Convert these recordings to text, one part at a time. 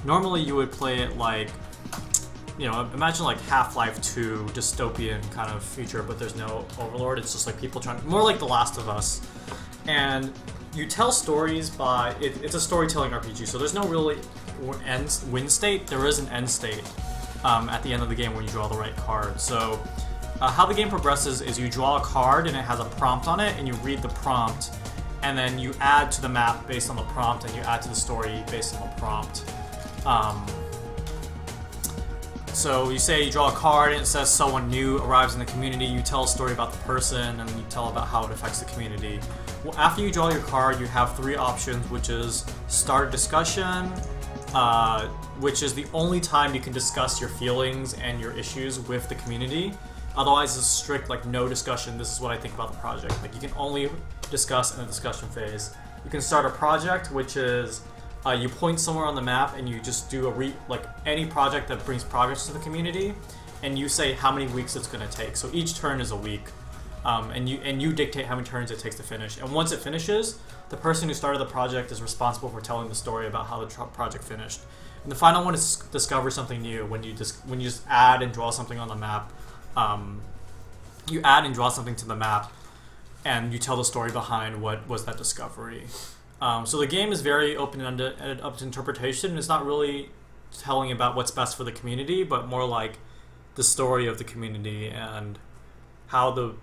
normally you would play it like, you know, imagine like Half-Life 2 dystopian kind of future, but there's no overlord. It's just like people trying, more like The Last of Us. And you tell stories by, it's a storytelling RPG, so there's no really win state. There is an end state at the end of the game when you draw the right card. So how the game progresses is you draw a card and it has a prompt on it, and you read the prompt, and then you add to the map based on the prompt, and you add to the story based on the prompt. So you say you draw a card and it says someone new arrives in the community, you tell a story about the person, and you tell about how it affects the community. Well, after you draw your card, you have 3 options, which is start a discussion, which is the only time you can discuss your feelings and your issues with the community. Otherwise, it's strict, like, no discussion, this is what I think about the project. Like, you can only discuss in the discussion phase. You can start a project, which is you point somewhere on the map and you just do like any project that brings progress to the community, and you say how many weeks it's going to take. So each turn is a week, and you dictate how many turns it takes to finish. And once it finishes, the person who started the project is responsible for telling the story about how the project finished. And the final one is discover something new. When you just add and draw something on the map, you add and draw something to the map, and you tell the story behind what was that discovery. So the game is very open and up to interpretation. It's not really telling about what's best for the community, but more like the story of the community and how the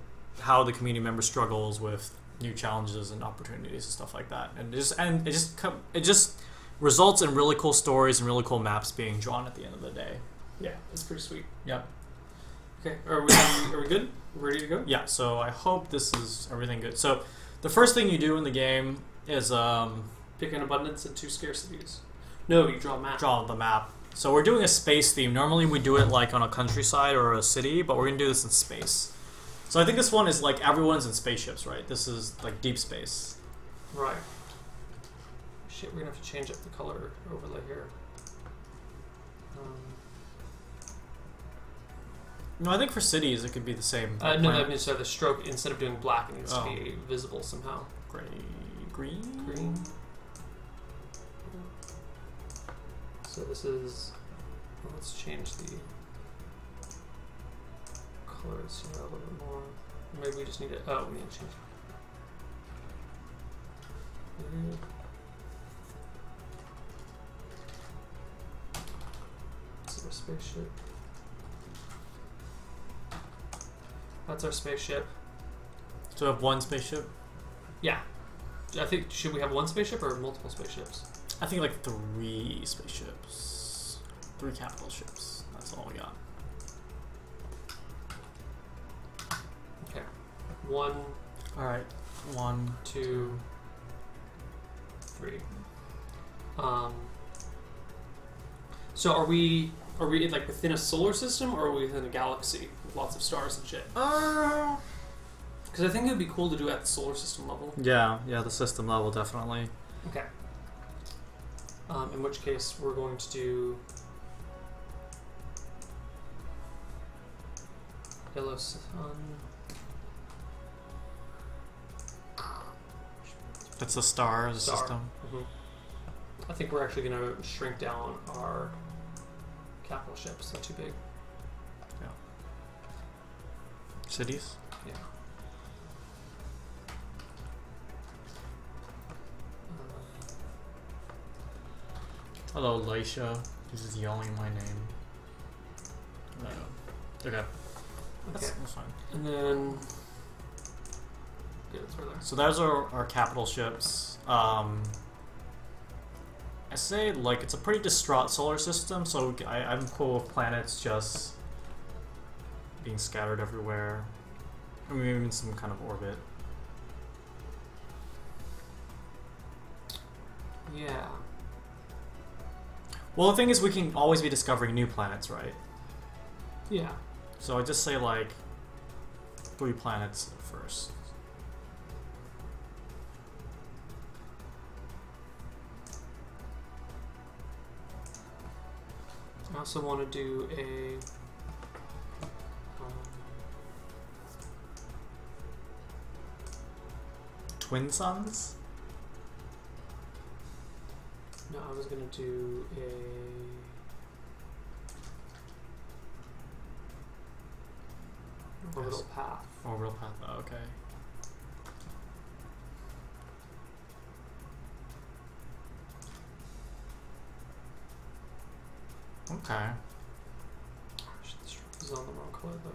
community member struggles with new challenges and opportunities and stuff like that. And it just results in really cool stories and really cool maps being drawn at the end of the day. Yeah, it's pretty sweet. Yep. Okay, are we good? Ready to go? Yeah. So I hope this is everything good. So the first thing you do in the game is pick an abundance and 2 scarcities. No, you draw a map. Draw the map. So we're doing a space theme. Normally we do it like on a countryside or a city, but we're gonna do this in space. So I think this one is like everyone's in spaceships, right? This is like deep space. Right. Shit, we're gonna have to change up the color overlay here. No, I think for cities it could be the same. No, that means the stroke, instead of doing black, it needs to be visible somehow. Green. So this is. Well, let's change the colors here a little bit more. Maybe we just need to. Oh, we need to change it. This is our spaceship. That's our spaceship. So we have one spaceship? Yeah. I think, should we have one spaceship or multiple spaceships? I think like 3 spaceships. 3 capital ships. That's all we got. Okay. 1. Alright. 1, 2, 3. So are we like within a solar system, or are we within a galaxy with lots of stars and shit? Because I think it would be cool to do at the solar system level. Yeah, the system level, definitely. Okay. In which case, we're going to do yellow sun. That's a star as a system. I think we're actually going to shrink down our capital ships. Not too big. Yeah. Cities? Yeah. Hello, Laisha. This is yelling my name. Okay. That's fine. And then... Yeah, that's where so those are our capital ships. I say, like, it's a pretty distraught solar system, so I'm cool with planets just being scattered everywhere. I mean, maybe in some kind of orbit. Yeah. Well, the thing is, we can always be discovering new planets, right? Yeah. So I just say, like, 3 planets first. I also want to do a twin suns? No, I was going to do a Orbital path. Orbital path. Oh, okay. Okay. This is on the wrong color though.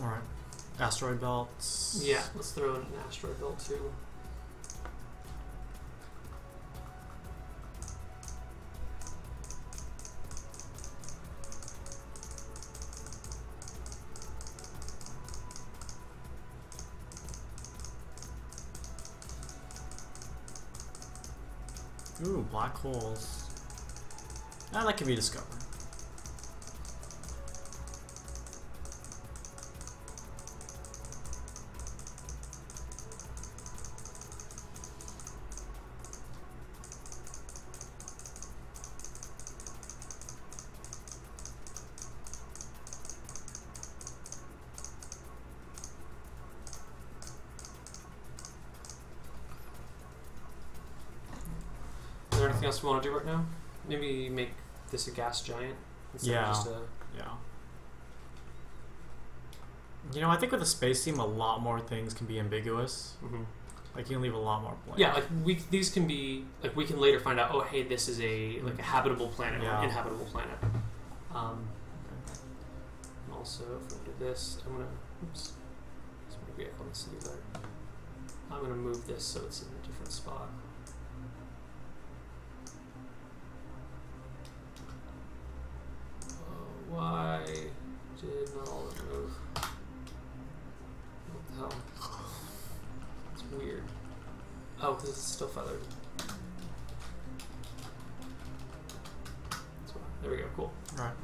Alright. Asteroid belts. Yeah, let's throw in an asteroid belt too. Ooh, black holes. Ah, that can be discovered. Is there anything else we want to do right now? Maybe make this a gas giant instead of just a... Yeah. You know, I think with a space theme, a lot more things can be ambiguous. Mm-hmm. Like, you can leave a lot more blank. Yeah, like these can be like we can later find out. Oh, hey, this is a habitable planet or an inhabitable planet. Also, if we do this, I'm gonna. Oops. This might be on the city there. I'm gonna move this so it's in a different spot. Why did not all of it move? What the hell? It's weird. Oh, because it's still feathered. That's why. There we go, cool. Alright.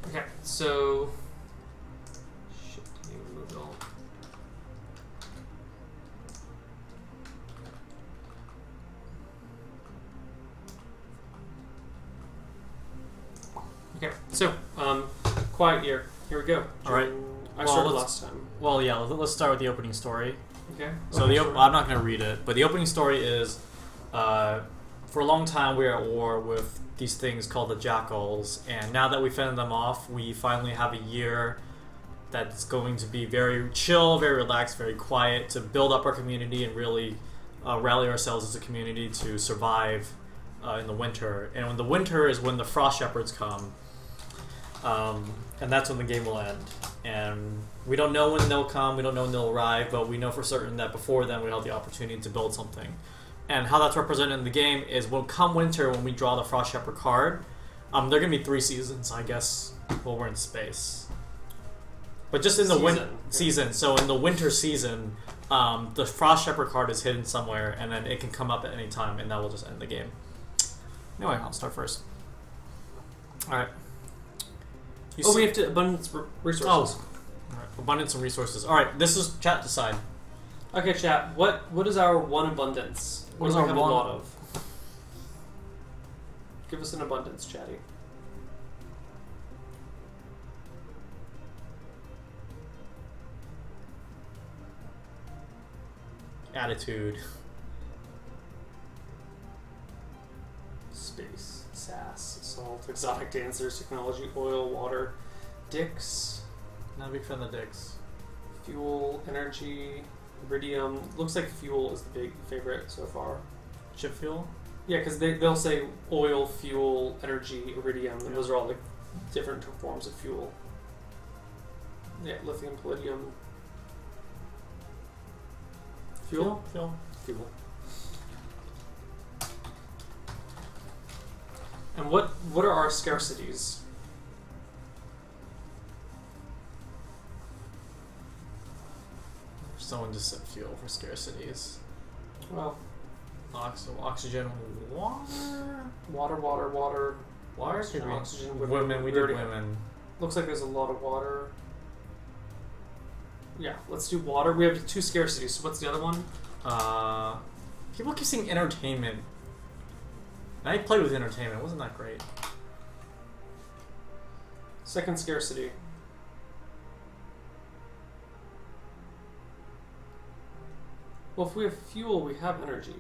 Okay, so... Shit, didn't even move it all. Okay, so, quiet year. Here we go. Alright. I started last time. Well, yeah, let's start with the opening story. Okay. So I'm not going to read it, but the opening story is, for a long time we were at war with these things called the Jackals, and now that we fended them off, we finally have a year that's going to be very chill, very relaxed, very quiet, to build up our community and really rally ourselves as a community to survive in the winter. And when the winter is when the Frost Shepherds come, and that's when the game will end. And we don't know when they'll come, we don't know when they'll arrive, but we know for certain that before then we'll have the opportunity to build something. And how that's represented in the game is when come winter, when we draw the Frost Shepherd card, there are going to be 3 seasons, I guess, while we're in space. But just in the winter season, so in the winter season, the Frost Shepherd card is hidden somewhere, and then it can come up at any time, and that will just end the game. Anyway, I'll start first. Alright. We have to abundance resources. Oh, right. Abundance and resources. All right, this is chat decide. Okay, chat. What is our one abundance? What is do we our have one? a lot of? Give us an abundance, chatty. Attitude. Space, sass, salt, exotic dancers, technology, oil, water, dicks. Not a big fan of the dicks. Fuel, energy, iridium. Looks like fuel is the big favorite so far. Chip fuel? Yeah, because they'll say oil, fuel, energy, iridium, and those are all like different forms of fuel. Yeah, lithium, palladium. Fuel? Fuel. Fuel. And what are our scarcities? Someone just said fuel for scarcities. Well, oxygen, water. Water. Oxygen, oxygen. Women. We did women. Looks like there's a lot of water. Yeah, let's do water. We have 2 scarcities. So what's the other one? People keep saying entertainment. And I played with entertainment. It wasn't that great. Second scarcity. Well, if we have fuel, we have energy.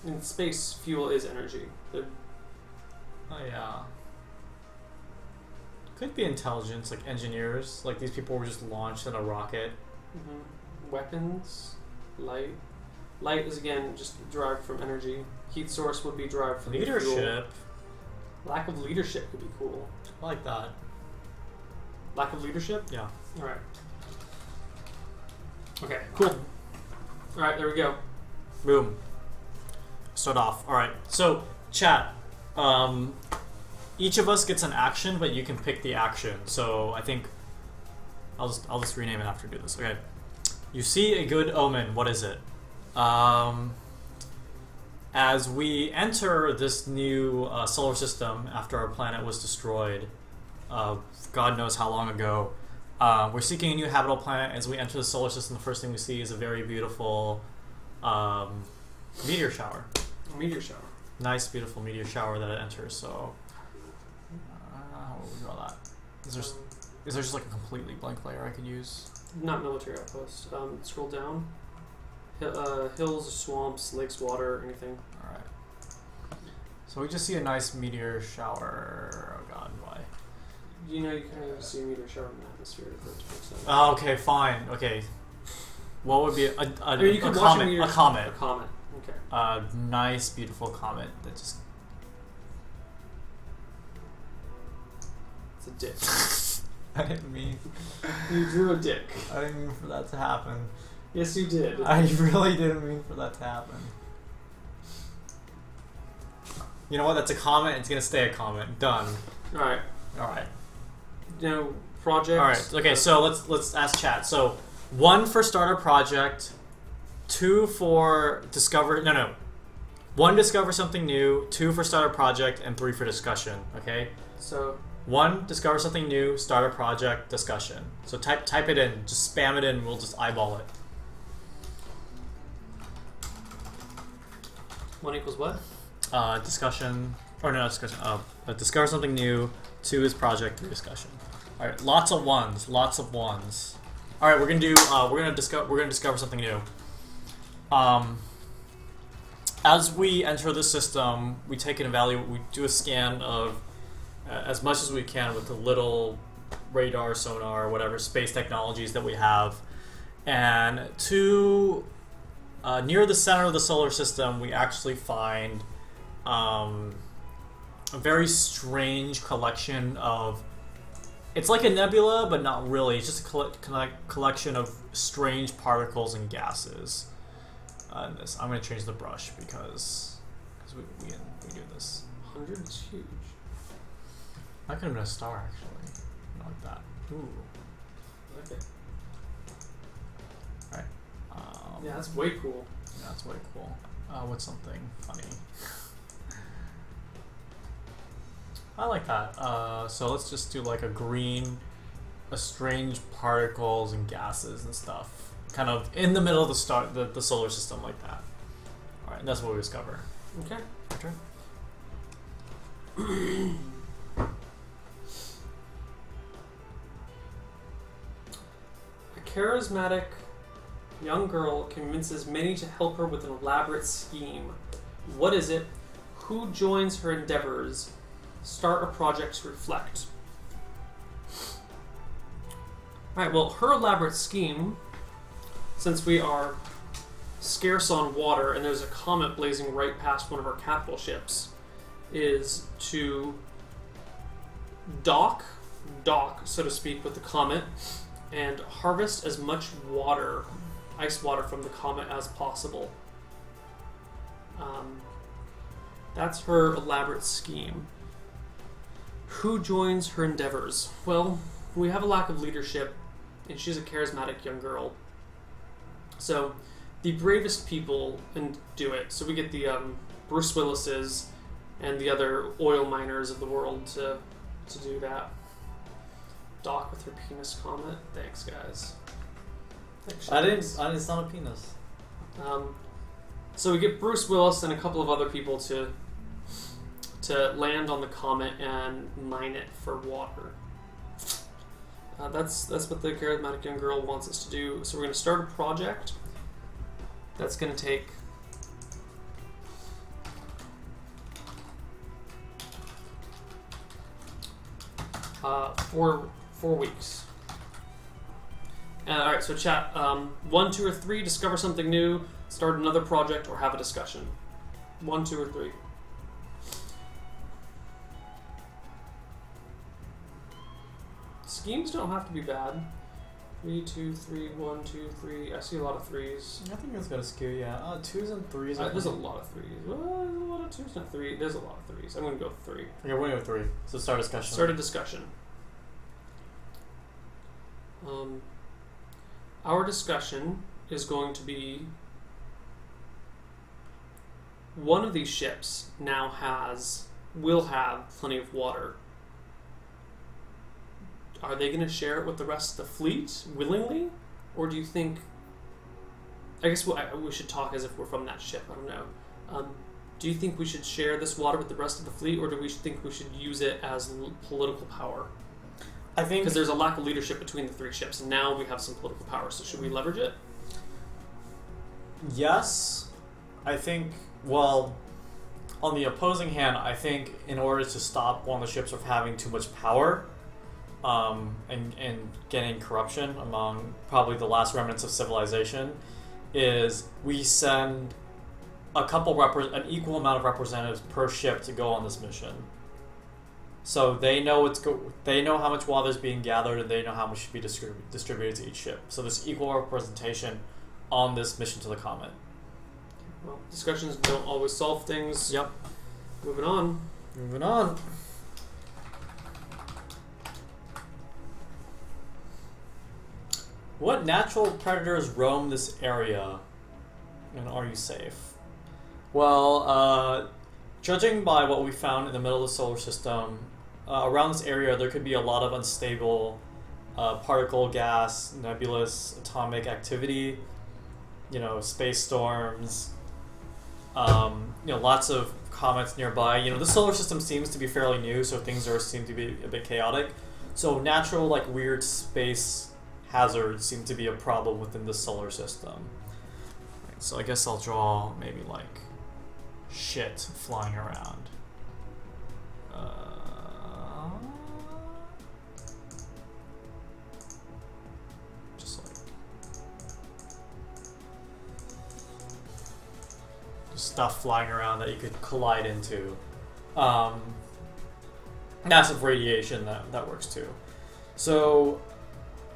In space, fuel is energy. Oh yeah. Could be intelligence, like engineers. Like these people were just launched in a rocket. Weapons, light. Light is again just derived from energy. Heat source would be derived from fuel. Leadership. Lack of leadership could be cool. I like that. Lack of leadership? Yeah. Alright. Okay, cool. Alright, there we go. Boom. Start off. Alright, so chat. Each of us gets an action, but you can pick the action. So I think I'll just rename it after we do this. Okay. You see a good omen. What is it? As we enter this new solar system after our planet was destroyed, God knows how long ago, we're seeking a new habitable planet. As we enter the solar system, the first thing we see is a very beautiful meteor shower. A meteor shower. Nice, beautiful meteor shower that it enters. So, how would we draw that? Is there just like a completely blank layer I could use? Not military outpost. Scroll down. Hills, swamps, lakes, water, anything. Alright. So we just see a nice meteor shower. Oh god, why? You know, you kind of see a meteor shower in the atmosphere for it to make sense. Oh, okay, fine. Okay. What would be a comet? A comet. A comet. Okay. A nice, beautiful comet that just... It's a dick. I didn't mean... You drew a dick. I didn't mean for that to happen. Yes, you did. I really didn't mean for that to happen. You know what? That's a comet. It's gonna stay a comet. Done. Alright. Alright. You know, projects. Alright, okay, so let's ask chat. So, 1 for starter project, 2 for discover... No. 1, discover something new, 2 for starter project, and 3 for discussion, okay? So... 1, discover something new, starter project, discussion. So type it in, just spam it in, we'll just eyeball it. 1 equals what? Discussion, or no, not discussion, discover something new, 2 is project, 3 discussion. Alright, lots of ones. Alright, we're gonna discover something new. As we enter the system, we take an evaluate, we do a scan of as much as we can with the little radar, sonar, whatever space technologies that we have. And near the center of the solar system, we actually find a very strange collection of... It's like a nebula, but not really. It's just a collection of strange particles and gases. I'm going to change the brush because we do this. 100 is huge. That could have been a star, actually. Not like that. Ooh. Okay. Alright. Yeah, that's way cool. Yeah, that's way cool. What's something funny? I like that. So let's just do like a strange particles and gases and stuff. Kind of in the middle of the solar system like that. Alright, and that's what we discover. Okay. Your turn. Charismatic young girl convinces many to help her with an elaborate scheme. What is it? Who joins her endeavors? Start a project to reflect. Alright, well, her elaborate scheme, since we are scarce on water and there's a comet blazing right past one of our capital ships, is to dock, so to speak, with the comet and harvest as much water, ice water from the comet as possible. That's her elaborate scheme. Who joins her endeavors? Well, we have a lack of leadership, and she's a charismatic young girl. So, the bravest people do it. So we get the Bruce Willises and the other oil miners of the world to do that. Dock with her penis comet. Thanks, guys. Thanks, I didn't. It's not a penis. So we get Bruce Willis and a couple of other people to land on the comet and mine it for water. That's what the charismatic young girl wants us to do. So we're going to start a project that's going to take 4 weeks. Alright, so chat, 1, 2, or 3, discover something new, start another project, or have a discussion. 1, 2, or 3. Schemes don't have to be bad. 3, 2, 3, 1, 2, 3. I see a lot of 3s. I think it's gonna skew, yeah. 2s and 3s. There's a lot of 3s. Well, there's a lot of 2s and 3. There's a lot of 3s. I'm gonna go 3. Okay, we're gonna go 3. So start a discussion. Start a discussion. Our discussion is going to be one of these ships now will have plenty of water. Are they going to share it with the rest of the fleet willingly? Or do you think... I guess we should talk as if we're from that ship. I don't know. Do you think we should share this water with the rest of the fleet, or do we think we should use it as political power? I think... Because there's a lack of leadership between the 3 ships, and now we have some political power, so should we leverage it? Yes. I think, well, on the opposing hand, I think in order to stop one of the ships from having too much power, and getting corruption among probably the last remnants of civilization, is we send an equal amount of representatives per ship to go on this mission. So they know they know how much water is being gathered, and they know how much should be distributed to each ship. So there's equal representation on this mission to the comet. Well, discussions don't always solve things. Yep. Moving on. Moving on. What natural predators roam this area, and are you safe? Well, judging by what we found in the middle of the solar system, around this area there could be a lot of unstable particle, gas, nebulous, atomic activity, space storms, lots of comets nearby. The solar system seems to be fairly new, so things seem to be a bit chaotic. So natural, weird space hazards seem to be a problem within the solar system. Right, so I guess I'll draw maybe shit flying around. Just stuff flying around that you could collide into. Massive radiation that works too. So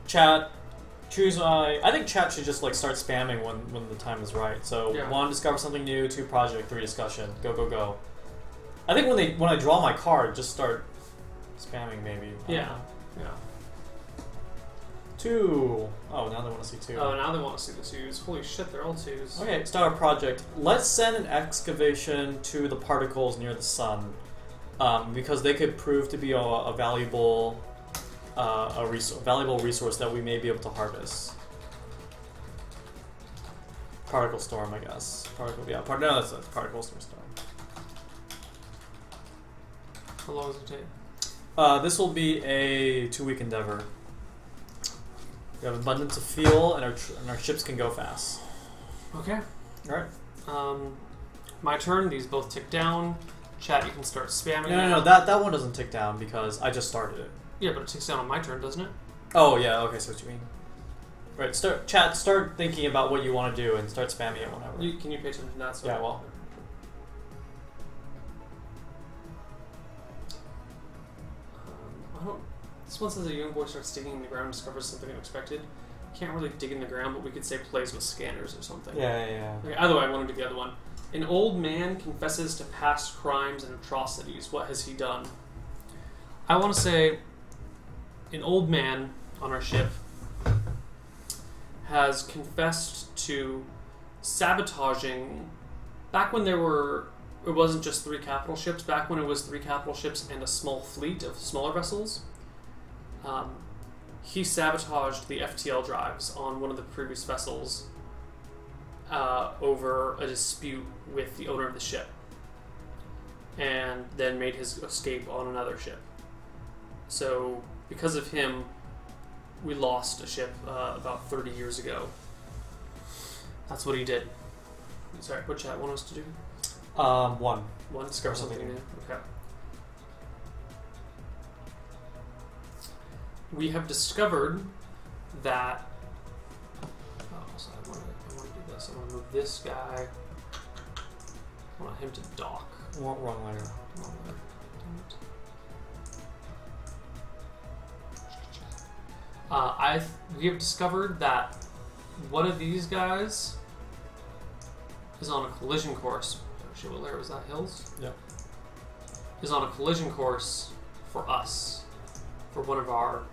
chat, choose I think chat should just start spamming when the time is right. So yeah. 1, discover something new. 2, project. 3, discussion. Go, go, go. I think when I draw my card, just start spamming maybe. Yeah. 2. Oh, now they want to see 2. Oh, now they want to see the 2s. Holy shit, they're all 2s. Okay, start a project. Let's send an excavation to the particles near the sun, because they could prove to be a valuable valuable resource that we may be able to harvest. Particle storm, I guess. No, that's particle storm. How long does it take? This will be a 2-week endeavor. We have abundance of fuel, and our ships can go fast. Okay. All right. My turn. These both tick down. Chat, you can start spamming. No. That one doesn't tick down because I just started it. Yeah, but it ticks down on my turn, doesn't it? Oh yeah. Okay, so what you mean? Right. Start thinking about what you want to do and start spamming it whenever. Can you pay attention to that? So yeah. Well. This one says a young boy starts digging in the ground and discovers something unexpected. Can't really dig in the ground, but we could say plays with scanners or something. Yeah. Okay, either way, I want to do the other one. An old man confesses to past crimes and atrocities. What has he done? I want to say an old man on our ship has confessed to sabotaging back when it wasn't just 3 capital ships, back when it was 3 capital ships and a small fleet of smaller vessels. He sabotaged the FTL drives on one of the previous vessels over a dispute with the owner of the ship, and then made his escape on another ship. So because of him, we lost a ship about 30 years ago. That's what he did. Sorry, what chat want us to do? One. One, discover something new. Okay. We have discovered that. Oh, so I want to do this. I want to move this guy. I want him to dock. Wrong layer. Wrong layer. Damn it. We have discovered that one of these guys is on a collision course. Oh shit, what layer was that? Hills? Yep. Is on a collision course for us, for one of our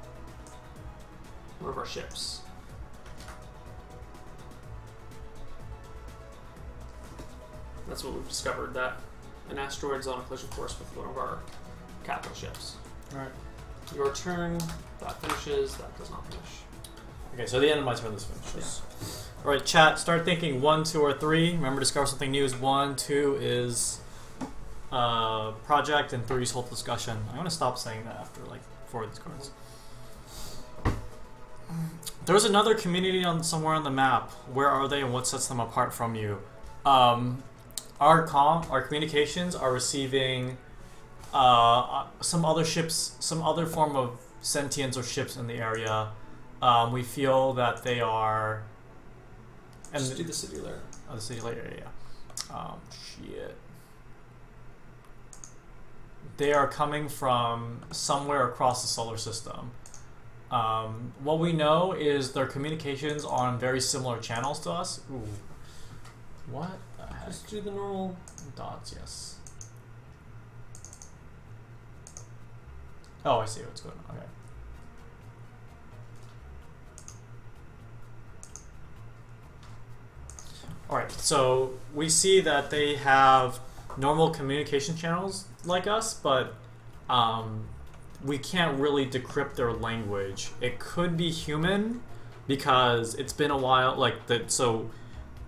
ships. That's what we've discovered, that an asteroid is on a collision course with one of our capital ships. Alright. Your turn, that finishes, that does not finish. Okay, so the end of my turn, this finishes. Yeah. Alright, chat, start thinking 1, 2, or 3. Remember, discover something new is 1, 2 is project, and 3 is whole discussion. I'm gonna stop saying that after like 4 of these cards. There's another community on somewhere on the map. Where are they and what sets them apart from you? Our communications are receiving some other ships, some other form of sentience or ships in the area. We feel that they are. And just do the city layer. Oh, the city layer, yeah. Shit. They are coming from somewhere across the solar system. What we know is their communications are on very similar channels to us. Ooh. What the heck? Just do the normal dots, yes. Oh, I see what's going on. Okay. Alright, so we see that they have normal communication channels like us, but we can't really decrypt their language. It could be human because it's been a while. So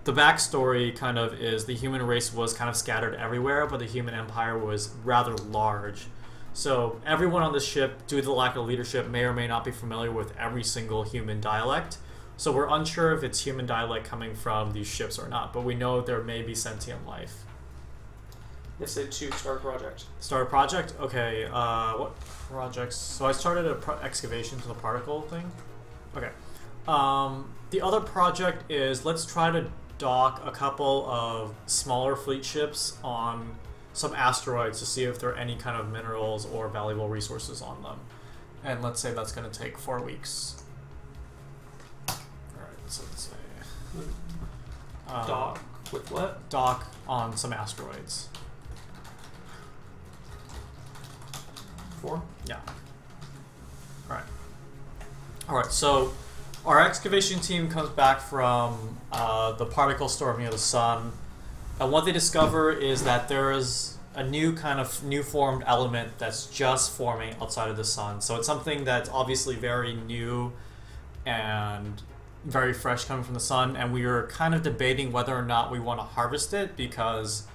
the backstory kind of is the human race was kind of scattered everywhere, but the human empire was rather large. So everyone on the ship, due to the lack of leadership, may or may not be familiar with every single human dialect. So we're unsure if it's human dialect coming from these ships or not, but we know there may be sentient life. They said to start a project. Start a project? Okay, what projects? So I started an excavation to the particle thing. Okay. The other project is let's try to dock a couple of smaller fleet ships on some asteroids to see if there are any kind of minerals or valuable resources on them. And let's say that's going to take 4 weeks. Alright, so let's say... dock with what? Dock on some asteroids. 4? Yeah. Alright. Alright, so our excavation team comes back from the particle storm near the sun, and what they discover is that there is a new kind of formed element that's just forming outside of the sun. So it's something that's obviously very new and very fresh coming from the sun, and we are kind of debating whether or not we want to harvest it because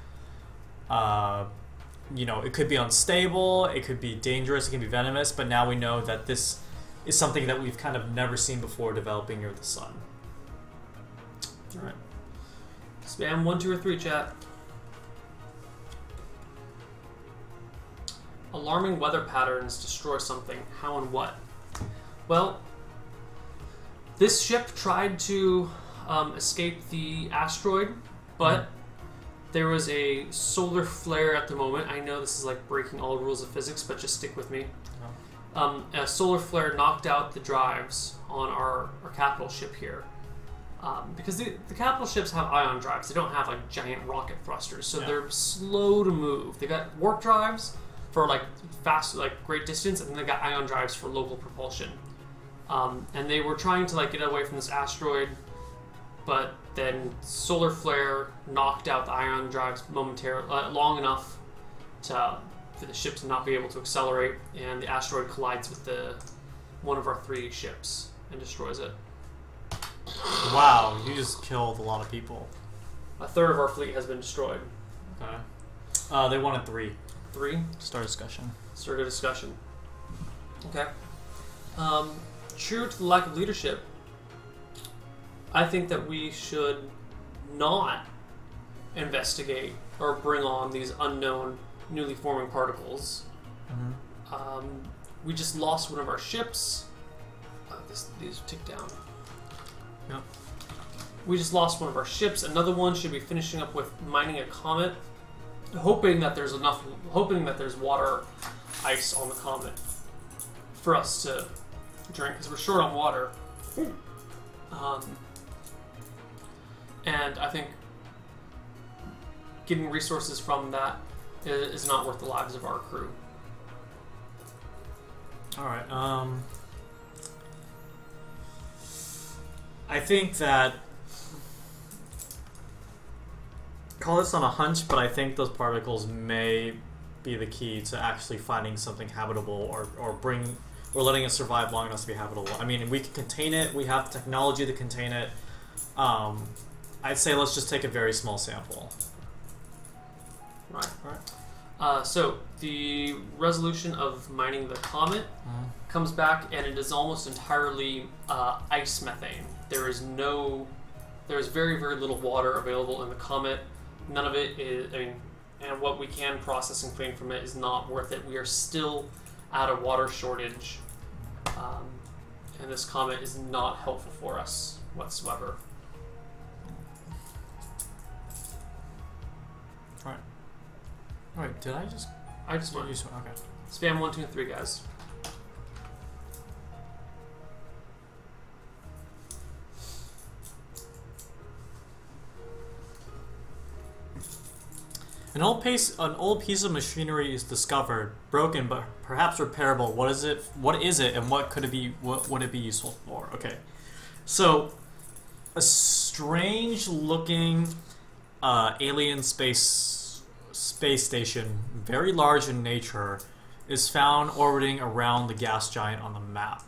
you know, it could be unstable, it could be dangerous, it can be venomous, but now we know that this is something that we've kind of never seen before developing near the sun. Alright. Spam 1, 2, or 3, chat. Alarming weather patterns destroy something. How and what? Well, this ship tried to escape the asteroid, but there was a solar flare at the moment. I know this is like breaking all rules of physics, but just stick with me. A solar flare knocked out the drives on our capital ship here. Because the capital ships have ion drives. They don't have like giant rocket thrusters, so they're slow to move. They got warp drives for like fast, like great distance, and then they got ion drives for local propulsion. And they were trying to like get away from this asteroid, but then solar flare knocked out the ion drives momentarily, long enough for the ship to not be able to accelerate, and the asteroid collides with one of our 3 ships and destroys it. Wow, you just killed a lot of people. A third of our fleet has been destroyed. Okay. They wanted 3. 3? Start discussion. Start a discussion. Okay. True to the lack of leadership, I think that we should not investigate or bring on these unknown, newly forming particles. Mm-hmm. We just lost one of our ships. These tick down. Yep. We just lost one of our ships. Another one should be finishing up with mining a comet, hoping that there's water, ice on the comet for us to drink, because we're short on water. And I think getting resources from that is not worth the lives of our crew. Alright, I think that... Call this on a hunch, but I think those particles may be the key to actually finding something habitable or letting it survive long enough to be habitable. I mean, we can contain it, we have technology to contain it. I'd say let's just take a very small sample. Right. So the resolution of mining the comet comes back, and it is almost entirely ice methane. There is very, very little water available in the comet. None of it is, and what we can process and clean from it is not worth it. We are still at a water shortage, and this comet is not helpful for us whatsoever. Alright, did I just... I just won. Okay. Spam 1, 2, and 3, guys. An old piece of machinery is discovered, broken but perhaps repairable. What is it, and what would it be useful for? Okay. So, a strange looking alien space station, very large in nature, is found orbiting around the gas giant on the map.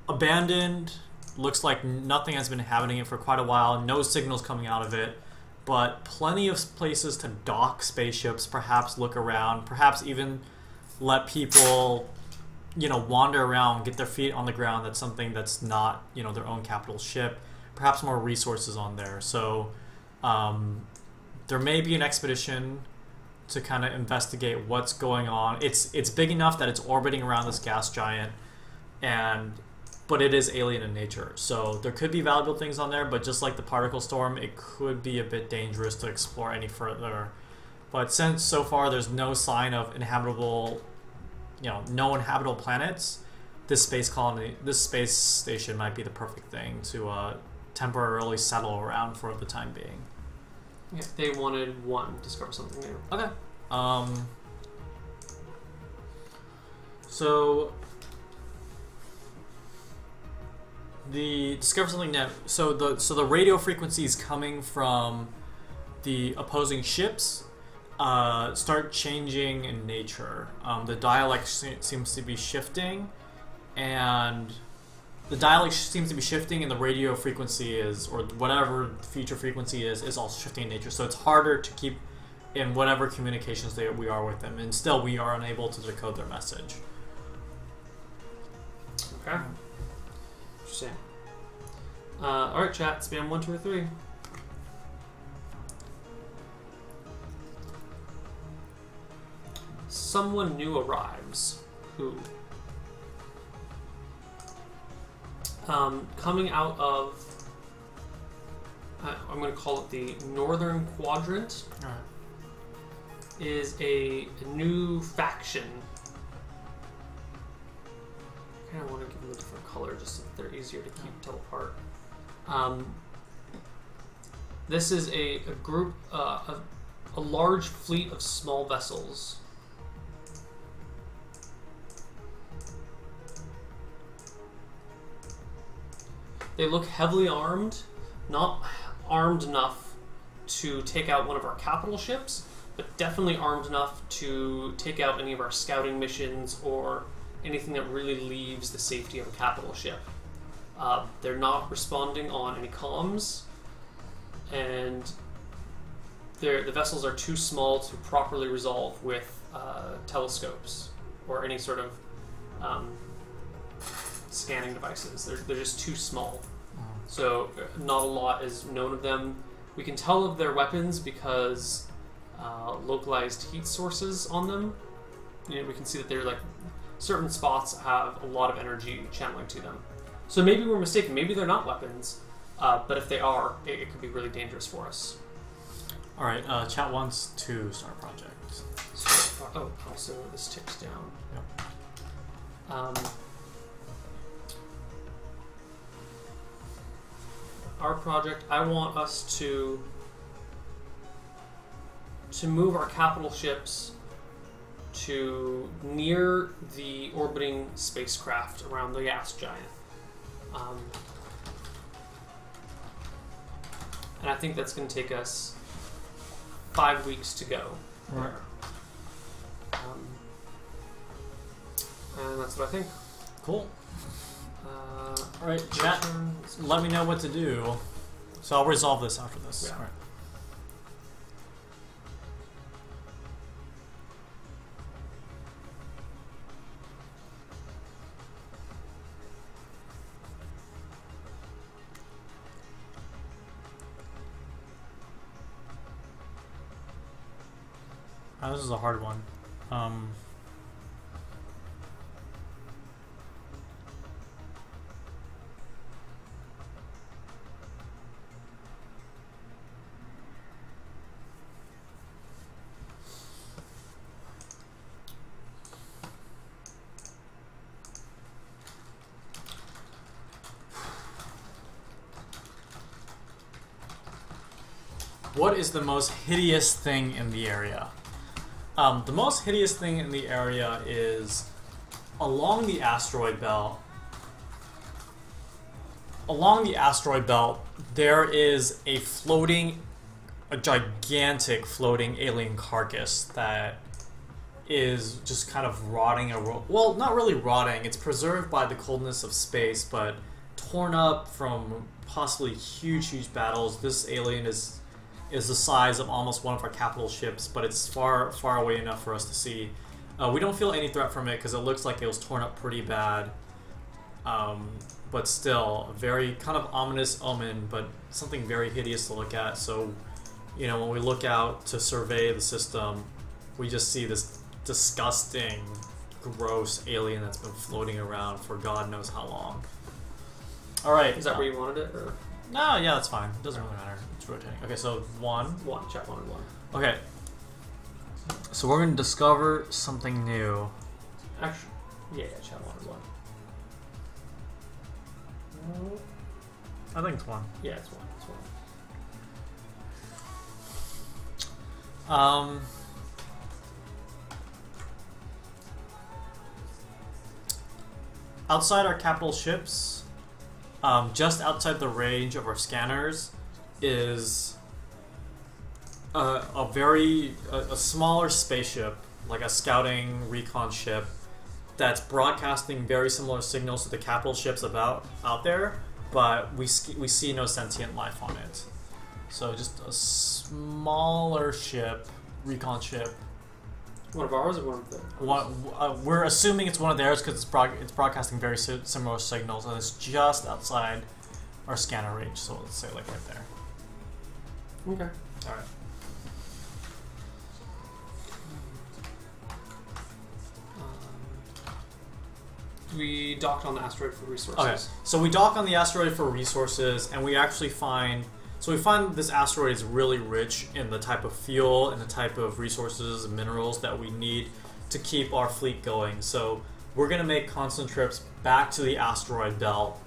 Abandoned, looks like nothing has been inhabiting it for quite a while, no signals coming out of it, but plenty of places to dock spaceships, perhaps look around, perhaps even let people, wander around, get their feet on the ground. That's something that's not, their own capital ship. Perhaps more resources on there. So there may be an expedition to kind of investigate what's going on. It's big enough that it's orbiting around this gas giant, but it is alien in nature. So there could be valuable things on there, but just like the particle storm, it could be a bit dangerous to explore any further. But since so far there's no sign of inhabitable, no inhabitable planets, this space station might be the perfect thing to temporarily settle around for the time being. Yeah, they wanted 1, discover something new. Okay. So the discover something new. So the radio frequencies coming from the opposing ships start changing in nature. The dialect seems to be shifting, and the radio frequency is, or whatever the future frequency is also shifting in nature. So it's harder to keep in whatever communications we are with them, and still we are unable to decode their message. Okay. Interesting. Alright, chat. Spam 1, 2, or 3. Someone new arrives. Who? Coming out of... I'm going to call it the Northern Quadrant. Alright. Is a new faction. I kind of want to give them a different color just so that they're easier to tell apart. This is a group, a large fleet of small vessels. They look heavily armed, not armed enough to take out one of our capital ships, but definitely armed enough to take out any of our scouting missions or anything that really leaves the safety of a capital ship. They're not responding on any comms. and the vessels are too small to properly resolve with telescopes or any sort of scanning devices. They're just too small. So not a lot is known of them. We can tell of their weapons because localized heat sources on them. You know, we can see that they're like certain spots have a lot of energy channeling to them. So maybe we're mistaken. Maybe they're not weapons, but if they are, it could be really dangerous for us. All right, chat wants to start a project. Oh, also this ticks down. Yep. Our project, I want us to move our capital ships to near the orbiting spacecraft around the gas giant. And I think that's going to take us 5 weeks to go. Right. And that's what I think. Cool. All right, chat. Let me know what to do. So I'll resolve this after this. Yeah. All right. This is a hard one. What is the most hideous thing in the area? The most hideous thing in the area is along the asteroid belt. Along the asteroid belt, there is a gigantic floating alien carcass that is just kind of rotting. Well, not really rotting. It's preserved by the coldness of space, but torn up from possibly huge battles. This alien is the size of almost one of our capital ships, but it's far away enough for us to see. We don't feel any threat from it because it looks like it was torn up pretty bad. But still, a very kind of ominous omen, but something very hideous to look at. So, you know, when we look out to survey the system, we just see this disgusting, gross alien that's been floating around for God knows how long. All right. Is that where you wanted it? Or? No, yeah, that's fine. It doesn't really matter. It's rotating. Okay, so one. Chat wanted one. Okay. So we're going to discover something new. Actually, yeah, chat wanted one. I think it's one. Yeah, it's one. It's one. Outside our capital ships, just outside the range of our scanners, is a smaller spaceship, like a scouting recon ship, that's broadcasting very similar signals to the capital ships out there, but we see no sentient life on it. So just a smaller ship, recon ship. One of ours or one of the? We're assuming it's one of theirs because it's broadcasting very similar signals, and it's just outside our scanner range. So let's say like right there. Okay. All right. We docked on the asteroid for resources. Okay, so we dock on the asteroid for resources, and we actually find this asteroid is really rich in the type of fuel and the type of resources and minerals that we need to keep our fleet going. So we're going to make constant trips back to the asteroid belt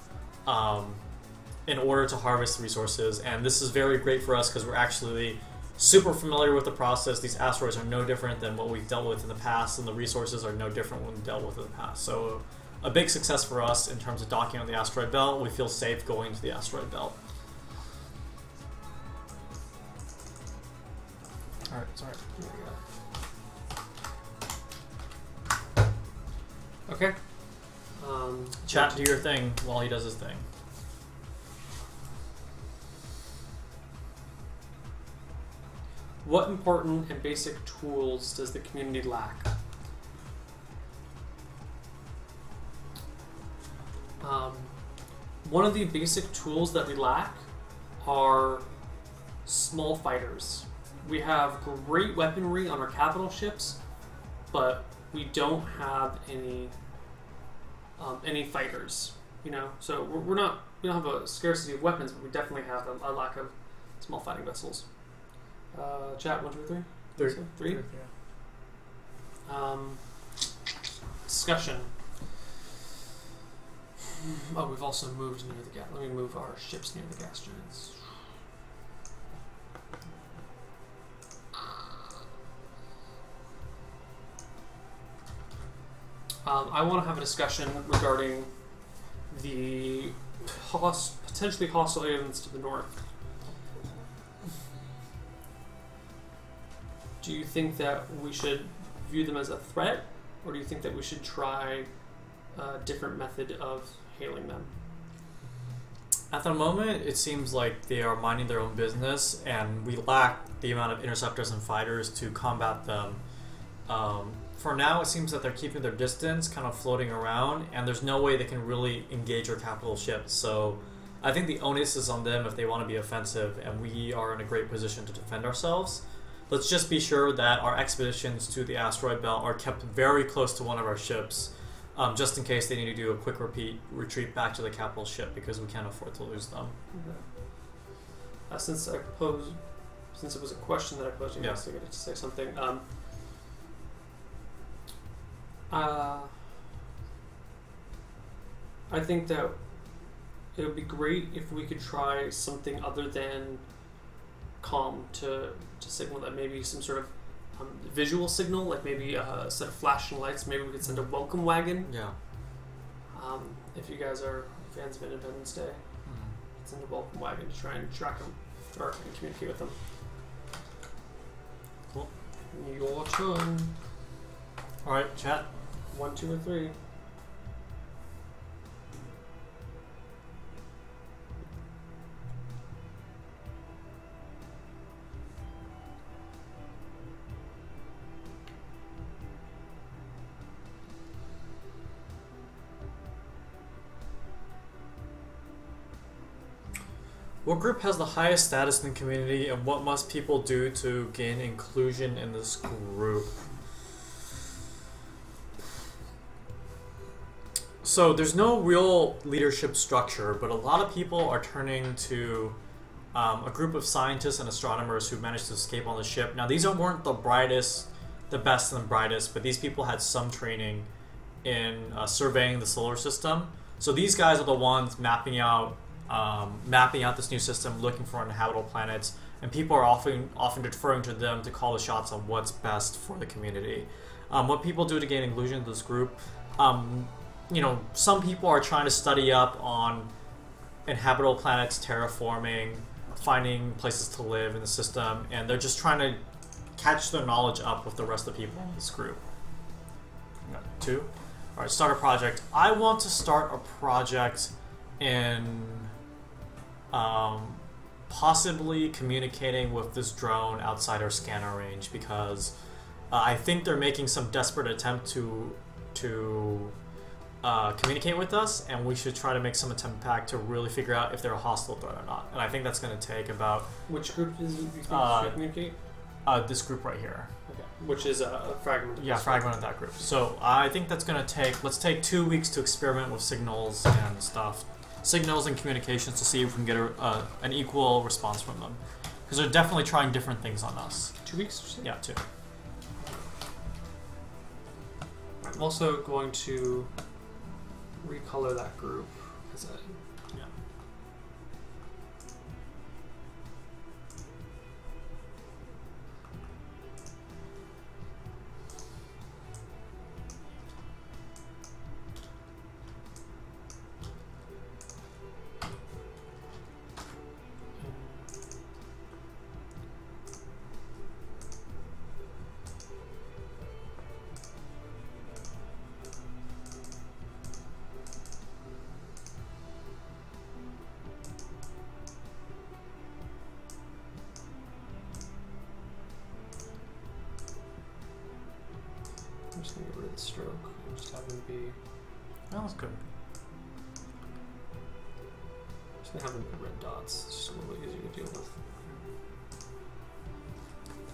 in order to harvest resources, and this is very great for us because we're actually super familiar with the process. These asteroids are no different than what we've dealt with in the past, and the resources are no different than we've dealt with in the past. So a big success for us in terms of docking on the asteroid belt. We feel safe going to the asteroid belt. Alright, sorry. There we go. Okay. Chat, do your thing while he does his thing. What important and basic tools does the community lack? One of the basic tools that we lack are small fighters. We have great weaponry on our capital ships, but we don't have any fighters. You know, so we don't have a scarcity of weapons, but we definitely have a lack of small fighting vessels. Chat 1, 2, 3. Three. Yeah. Discussion. Oh, we've also moved near the gas. Let me move our ships near the gas giants. I want to have a discussion regarding the potentially hostile aliens to the north. Do you think that we should view them as a threat, or do you think that we should try a different method of hailing them? At the moment, it seems like they are minding their own business, and we lack the amount of interceptors and fighters to combat them. For now, it seems that they're keeping their distance, kind of floating around, and there's no way they can really engage our capital ships. So I think the onus is on them if they want to be offensive, and we are in a great position to defend ourselves. Let's just be sure that our expeditions to the asteroid belt are kept very close to one of our ships, just in case they need to do a quick retreat back to the capital ship, because we can't afford to lose them. Okay. Since it was a question that I posed, you guys get to say something. I think that it would be great if we could try something other than comm to signal that, maybe some sort of visual signal, like maybe a set of flashing lights. Maybe we could send a welcome wagon. Yeah. If you guys are fans of Independence Day, send a welcome wagon to try and track them or communicate with them. Cool. Your turn. All right, chat. 1, 2, or 3. What group has the highest status in the community, and what must people do to gain inclusion in this group? So there's no real leadership structure, but a lot of people are turning to a group of scientists and astronomers who managed to escape on the ship. Now, these weren't the brightest, the best and the brightest, but these people had some training in surveying the solar system. So these guys are the ones mapping out this new system, looking for inhabitable planets, and people are often deferring to them to call the shots on what's best for the community. What people do to gain inclusion to this group, you know, some people are trying to study up on inhabitable planets, terraforming, finding places to live in the system, and they're just trying to catch their knowledge up with the rest of the people in this group. 2. All right, start a project. I want to start a project in possibly communicating with this drone outside our scanner range, because I think they're making some desperate attempt to communicate with us, and we should try to make some attempt back to really figure out if they're a hostile threat or not. And I think that's going to take about... Which group is it you think should communicate? This group right here. Okay. Which is a fragment. Yeah, fragment of that group. So I think that's going to take... Let's take 2 weeks to experiment with signals and stuff. Signals and communications to see if we can get an equal response from them. Because they're definitely trying different things on us. 2 weeks? Yeah, 2. I'm also going to recolor that group as a... Yeah. stroke. And just have them be. Oh, that's good. Just gonna have them be red dots. It's just a little bit easier to deal with.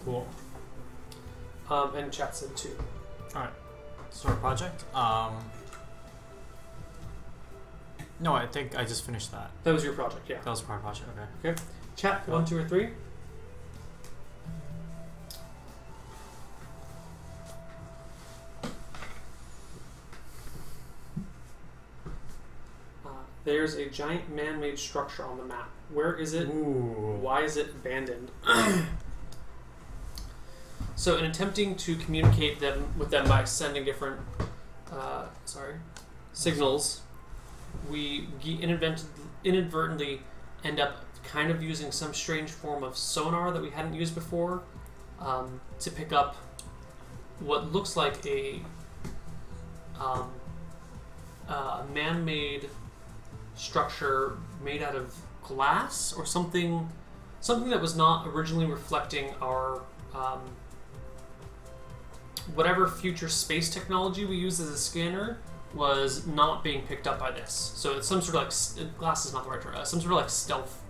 Cool. And chat said 2. Alright. Start project. No, I think I just finished that. That was your project, yeah. That was part project, okay. Okay. Chat, Cool. 1, 2, or 3. There's a giant man-made structure on the map. Where is it? Ooh. Why is it abandoned? So, in attempting to communicate with them by sending different signals, we inadvertently end up kind of using some strange form of sonar that we hadn't used before to pick up what looks like a man-made structure made out of glass or something that was not originally reflecting our whatever future space technology we use as a scanner was not being picked up by this. So it's some sort of like glass is not the right term. Some sort of like stealth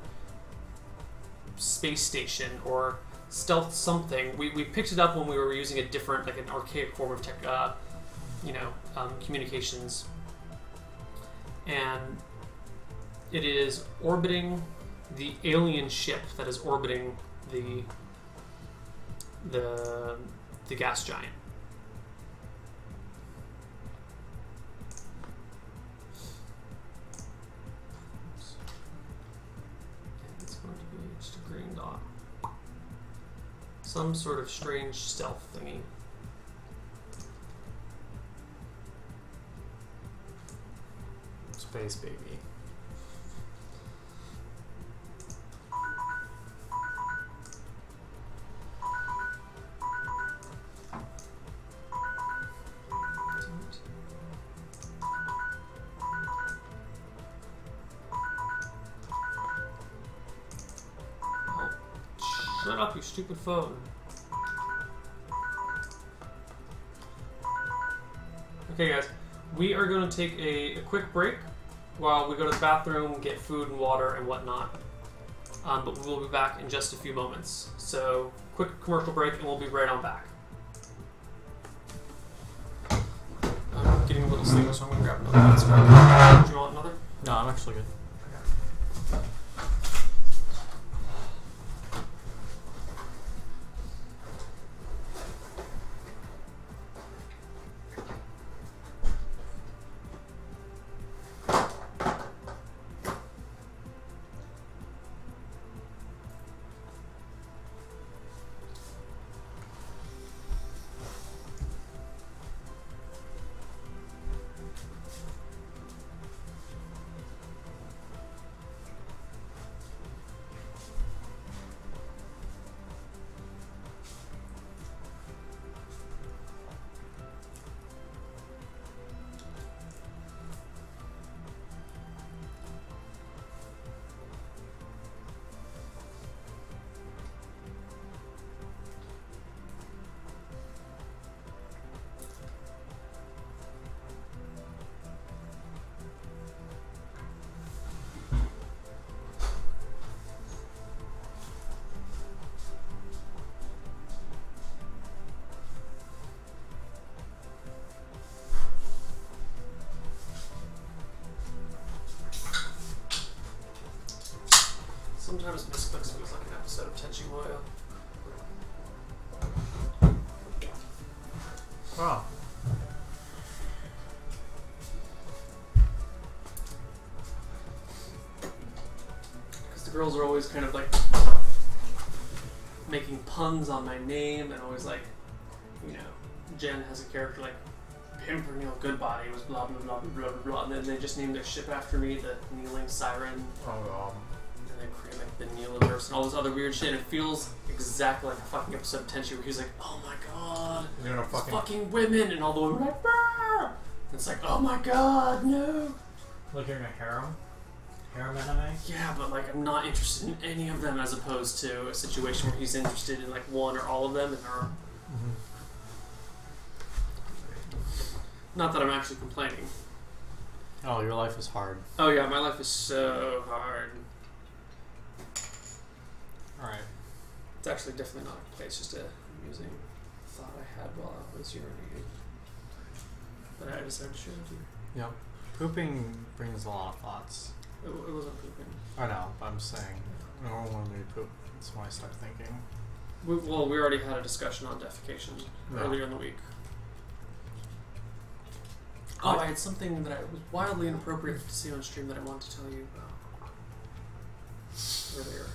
space station or stealth something. We picked it up when we were using a different, like an archaic form of tech, communications, and it is orbiting the alien ship that is orbiting the gas giant. Just a green dot. Some sort of strange stealth thingy. Space baby. Shut up, you stupid phone. Okay, guys. We are going to take a quick break while we go to the bathroom, get food and water and whatnot. But we'll be back in just a few moments. So, quick commercial break and we'll be right on back. I'm getting a little sleepy, so I'm going to grab another. Do you want another? No, I'm actually good. Sometimes Misclicks feels like an episode of Tenchi Muyo. Wow. Because the girls are always kind of like making puns on my name and always like, you know, Jen has a character like Pimpernel Goodbody was blah blah blah blah blah blah, and then they just named their ship after me, the Kneeling Siren. Oh god. And they create like the Neeliverse and all this other weird shit. And it feels exactly like a fucking episode of Tenchi where he's like, oh my god, You're gonna fucking women, and all the women are like, bah! It's like, oh my god, no. Like you're in a harem? Harem anime? Yeah, but like I'm not interested in any of them as opposed to a situation where he's interested in like one or all of them and are. Not that I'm actually complaining. Oh, your life is hard. Oh yeah, my life is so hard. Alright. It's actually definitely not a complaint, it's just a amusing thought I had while I was urinating. But I decided to share it with you. Yep. Pooping brings a lot of thoughts. It wasn't pooping. I know, but I'm saying, I don't want me to poop. That's when I start thinking. We already had a discussion on defecation earlier in the week. Oh, I had something that was wildly inappropriate to see on stream that I wanted to tell you about earlier.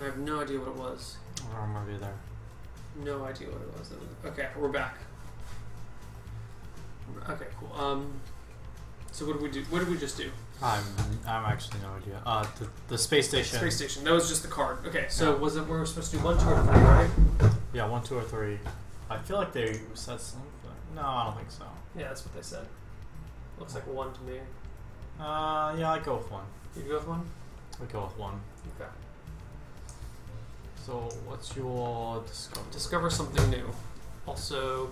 I have no idea what it was. I don't remember either. No idea what it was. Okay, we're back. Okay, cool. So what did we do? What did we just do? I'm actually no idea. The space station. Space station. That was just the card. Okay, so was it we were supposed to do 1, 2, or 3, right? Yeah, 1, 2, or 3. I feel like they said something. No, I don't think so. Yeah, that's what they said. Looks like 1 to me. Yeah, I go with 1. You go with 1? I go with 1. Okay. So, what's your discover? Discover something new. Also,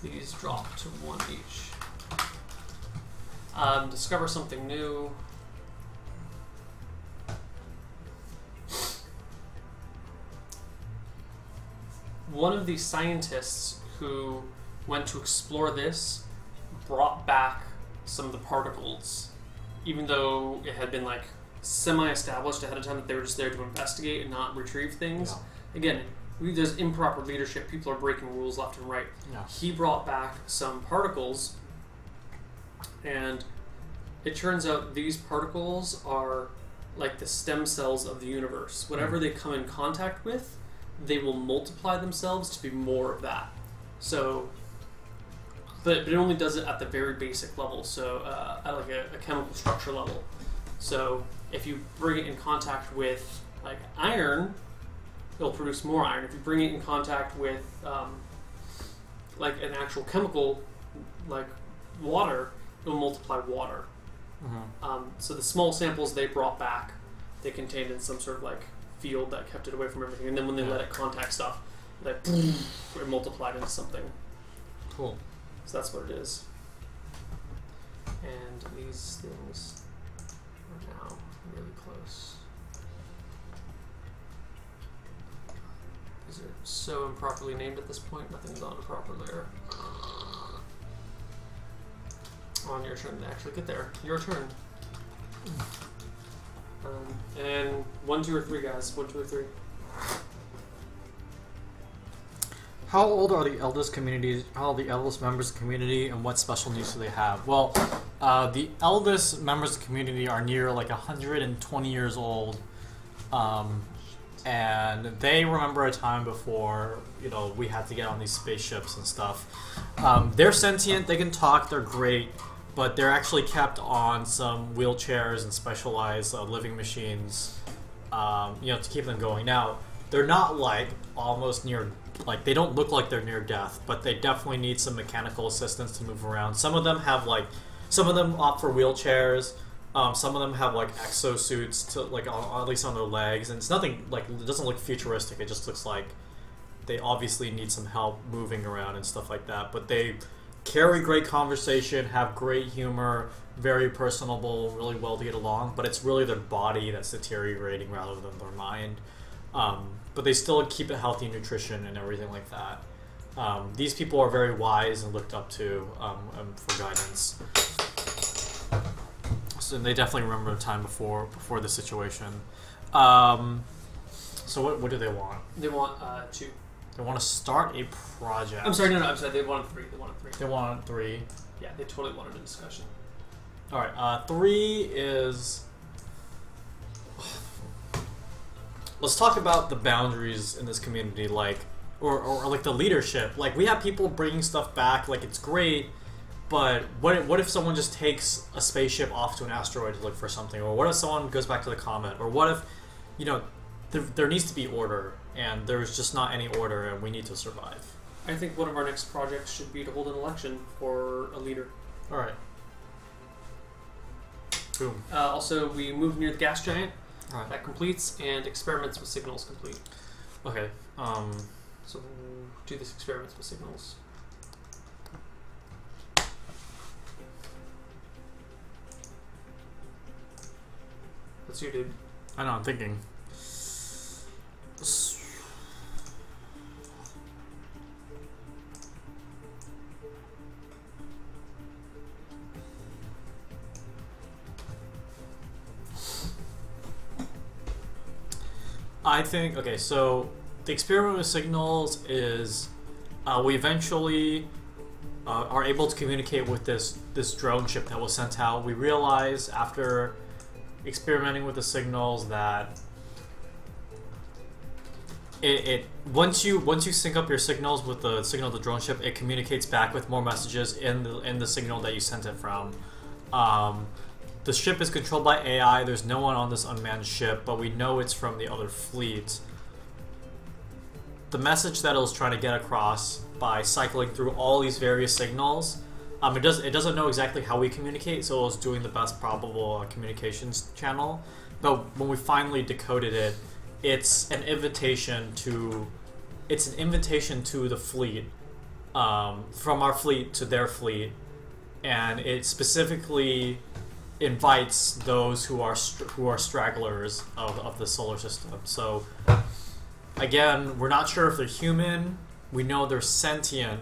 these drop to 1 each. Discover something new. One of the scientists who went to explore this brought back some of the particles, even though it had been like semi-established ahead of time that they were just there to investigate and not retrieve things. Yeah. Again, there's improper leadership. People are breaking rules left and right. Yeah. He brought back some particles, and it turns out these particles are like the stem cells of the universe. Whatever they come in contact with, they will multiply themselves to be more of that. So, but it only does it at the very basic level, so at like a chemical structure level. So if you bring it in contact with like iron, it'll produce more iron. If you bring it in contact with like an actual chemical, like water, it'll multiply water. Mm-hmm. So the small samples they brought back, they contained in some sort of like field that kept it away from everything, and then when they let it contact stuff, like it multiplied into something. Cool. So that's what it is. And these things are now really close. These are so improperly named at this point, nothing's on a proper layer. On your turn to actually get there. Your turn. And 1, 2, or 3, guys. 1, 2, or 3. How old are the eldest communities? How old are the eldest members of the community, and what special needs do they have? Well, the eldest members of the community are near like 120 years old, and they remember a time before we had to get on these spaceships and stuff. They're sentient. They can talk. They're great. But they're actually kept on some wheelchairs and specialized living machines, to keep them going. Now, they're not like almost near, like they don't look like they're near death, but they definitely need some mechanical assistance to move around. Some of them have some of them opt for wheelchairs. Some of them have like exosuits to at least on their legs, and it's nothing like it doesn't look futuristic. It just looks like they obviously need some help moving around and stuff like that. But they carry great conversation, have great humor, very personable, really well to get along, but it's really their body that's deteriorating rather than their mind. But they still keep a healthy nutrition and everything like that. These people are very wise and looked up to for guidance. So they definitely remember a time before the situation. So what do they want? They want 2. They want to start a project. I'm sorry, I'm sorry. They wanted 3. They wanted 3. Yeah, they totally wanted a discussion. All right, 3 is. Let's talk about the boundaries in this community, or like the leadership. Like we have people bringing stuff back, like it's great, but what if someone just takes a spaceship off to an asteroid to look for something, or what if someone goes back to the comet, or what if, there needs to be order. And there's just not any order, and we need to survive. I think one of our next projects should be to hold an election for a leader. All right. Boom. Also, we moved near the gas giant. All right. That completes, and experiments with signals complete. Okay. So we'll do this experiments with signals. That's you, dude. I know, I'm thinking. I think, okay, so the experiment with signals is we eventually are able to communicate with this drone ship that was sent out. We realized after experimenting with the signals that once you sync up your signals with the signal of the drone ship, it communicates back with more messages in the signal that you sent it from. The ship is controlled by AI. There's no one on this unmanned ship, but we know it's from the other fleet. The message that it was trying to get across by cycling through all these various signals, it doesn't know exactly how we communicate, so it was doing the best probable communications channel. But when we finally decoded it, it's an invitation to the fleet, from our fleet to their fleet, and it specifically invites those who are stragglers of the solar system. So again, we're not sure if they're human. We know they're sentient,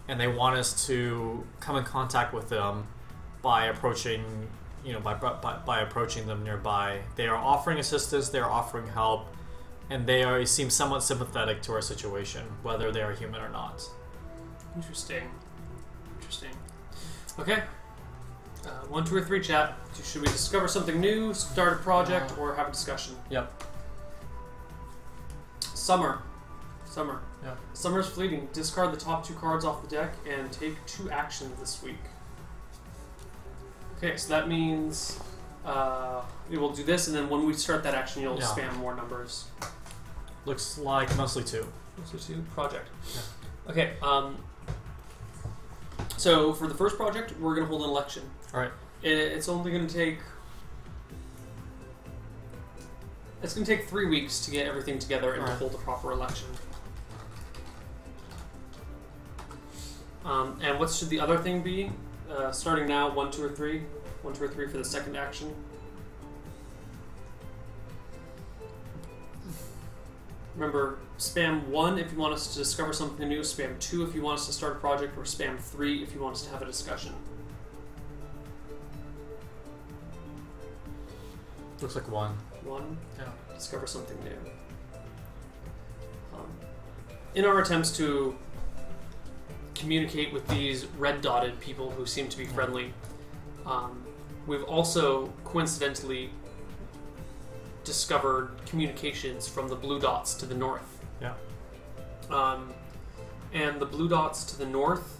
and they want us to come in contact with them by approaching, by approaching them nearby. They are offering assistance. They are offering help, and they seem somewhat sympathetic to our situation, whether they are human or not. Interesting. Okay. 1, 2, or 3 chat. Should we discover something new, start a project, or have a discussion? Yep. Summer. Yeah. Summer's fleeting. Discard the top 2 cards off the deck and take 2 actions this week. Okay, so that means we will do this, and then when we start that action, you'll spam more numbers. Looks like mostly 2. Mostly 2. Project. Yeah. Okay. So for the first project, we're going to hold an election. All right. It's only going to take... It's going to take 3 weeks to get everything together and to hold a proper election. And what should the other thing be? Starting now, 1, 2, or 3. 1, 2, or 3 for the second action. Remember, spam 1 if you want us to discover something new, spam 2 if you want us to start a project, or spam 3 if you want us to have a discussion. Looks like 1. 1? Yeah. Discover something new. In our attempts to communicate with these red-dotted people who seem to be friendly, we've also coincidentally discovered communications from the blue dots to the north. Yeah. And the blue dots to the north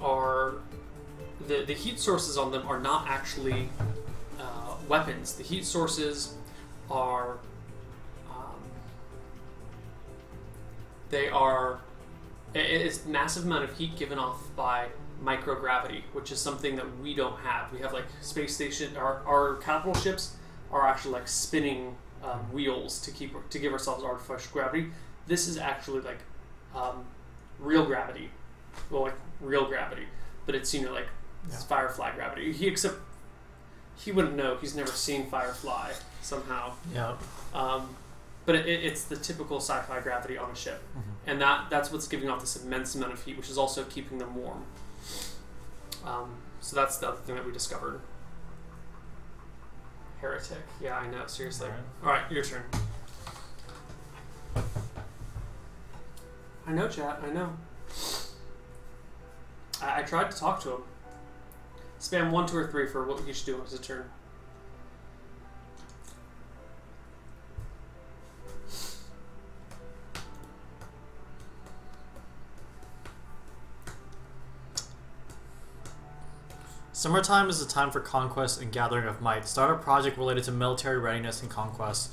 are... The heat sources on them are not actually weapons. The heat sources are... they are... It's massive amount of heat given off by microgravity, which is something that we don't have. We have like space station... Our capital ships are actually like spinning wheels to give ourselves artificial gravity. This is actually like real gravity, well, like real gravity, but it's it's Firefly gravity. Except he wouldn't know. He's never seen Firefly somehow. Yeah. But it's the typical sci-fi gravity on a ship, and that's what's giving off this immense amount of heat, which is also keeping them warm. So that's the other thing that we discovered. Heretic. Yeah, I know. Seriously. All right, your turn. I know, chat. I know. I tried to talk to him. Spam 1, 2, or 3 for what he should do on his turn. Summertime is a time for conquest and gathering of might. Start a project related to military readiness and conquest.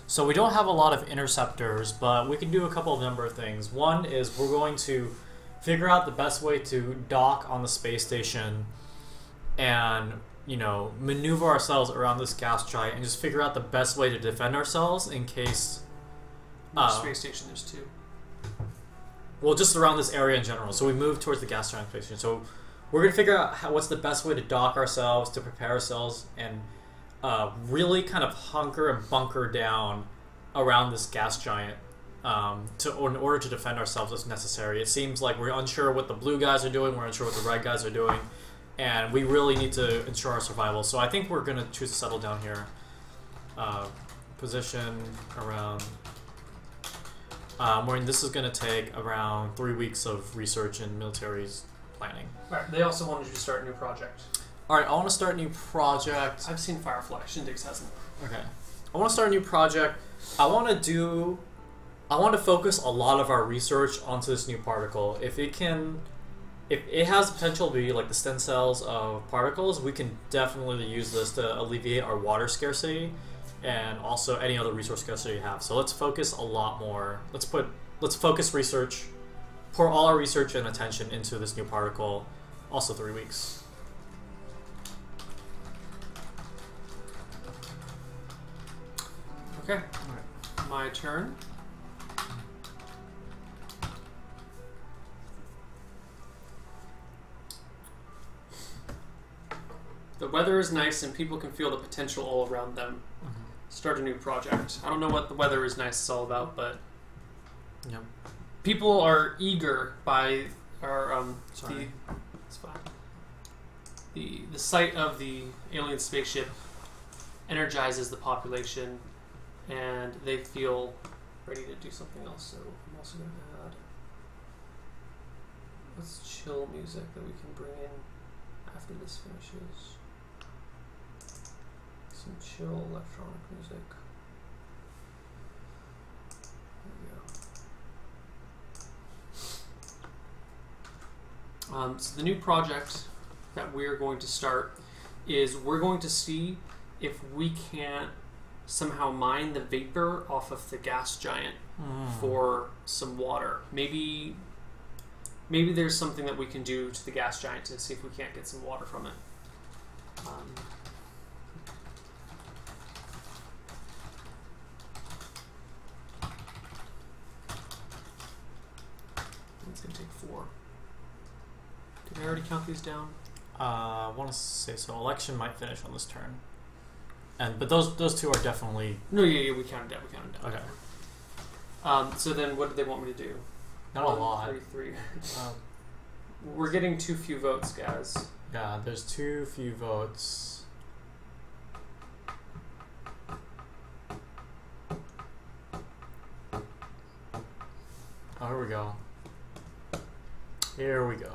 So we don't have a lot of interceptors, but we can do a couple of number of things. One is we're going to figure out the best way to dock on the space station and, maneuver ourselves around this gas giant and just figure out the best way to defend ourselves in case... Which space station? There's 2. Well, just around this area in general. So we move towards the gas giant space station. So we're going to figure out what's the best way to dock ourselves, to prepare ourselves, and really kind of hunker and bunker down around this gas giant in order to defend ourselves as necessary. It seems like we're unsure what the blue guys are doing, we're unsure what the red guys are doing, and we really need to ensure our survival. So I think we're going to choose to settle down here. Position around... this is going to take around 3 weeks of research and military planning. Alright, they also wanted you to start a new project. Alright, I want to start a new project. I've seen Firefly, Shindig's hasn't. Okay. I want to start a new project. I want to focus a lot of our research onto this new particle. If it has the potential to be like the stem cells of particles, we can definitely use this to alleviate our water scarcity and also any other resource scarcity you have. So let's focus a lot more. Let's focus research, pour all our research and attention into this new particle. Also 3 weeks. Okay. Alright. My turn. The weather is nice and people can feel the potential all around them. Start a new project. I don't know what the weather is nice is all about, but yep. People are eager by our Sorry. it's fine. The sight of the alien spaceship energizes the population, and they feel ready to do something else. So I'm also going to add let's chill music that we can bring in after this finishes. Some chill electronic music. There we go. So the new project that we're going to start is we're going to see if we can't somehow mine the vapor off of the gas giant for some water. Maybe there's something that we can do to the gas giant to see if we can't get some water from it. It's going to take 4. Did I already count these down? I want to say so. Election might finish on this turn, but those two are definitely... No, yeah, we counted down. Okay. So then, what did they want me to do? Not a lot. 3. We're getting too few votes, guys. Yeah, there's too few votes. Oh, here we go. Here we go.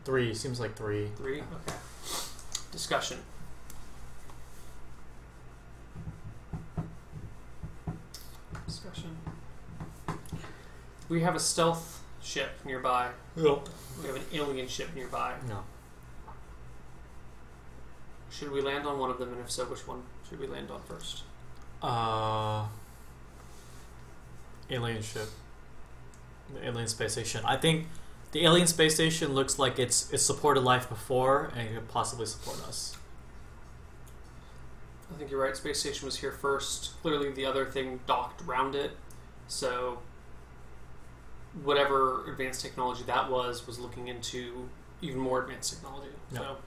3. Seems like 3. 3? Okay. Discussion. We have a stealth ship nearby. Yep. We have an alien ship nearby. No. Should we land on one of them, and if so, which one should we land on first? Alien ship. The alien space station. I think the alien space station looks like it's supported life before and it could possibly support us. I think you're right. Space station was here first. Clearly the other thing docked around it. So whatever advanced technology that was looking into even more advanced technology. Yep. So,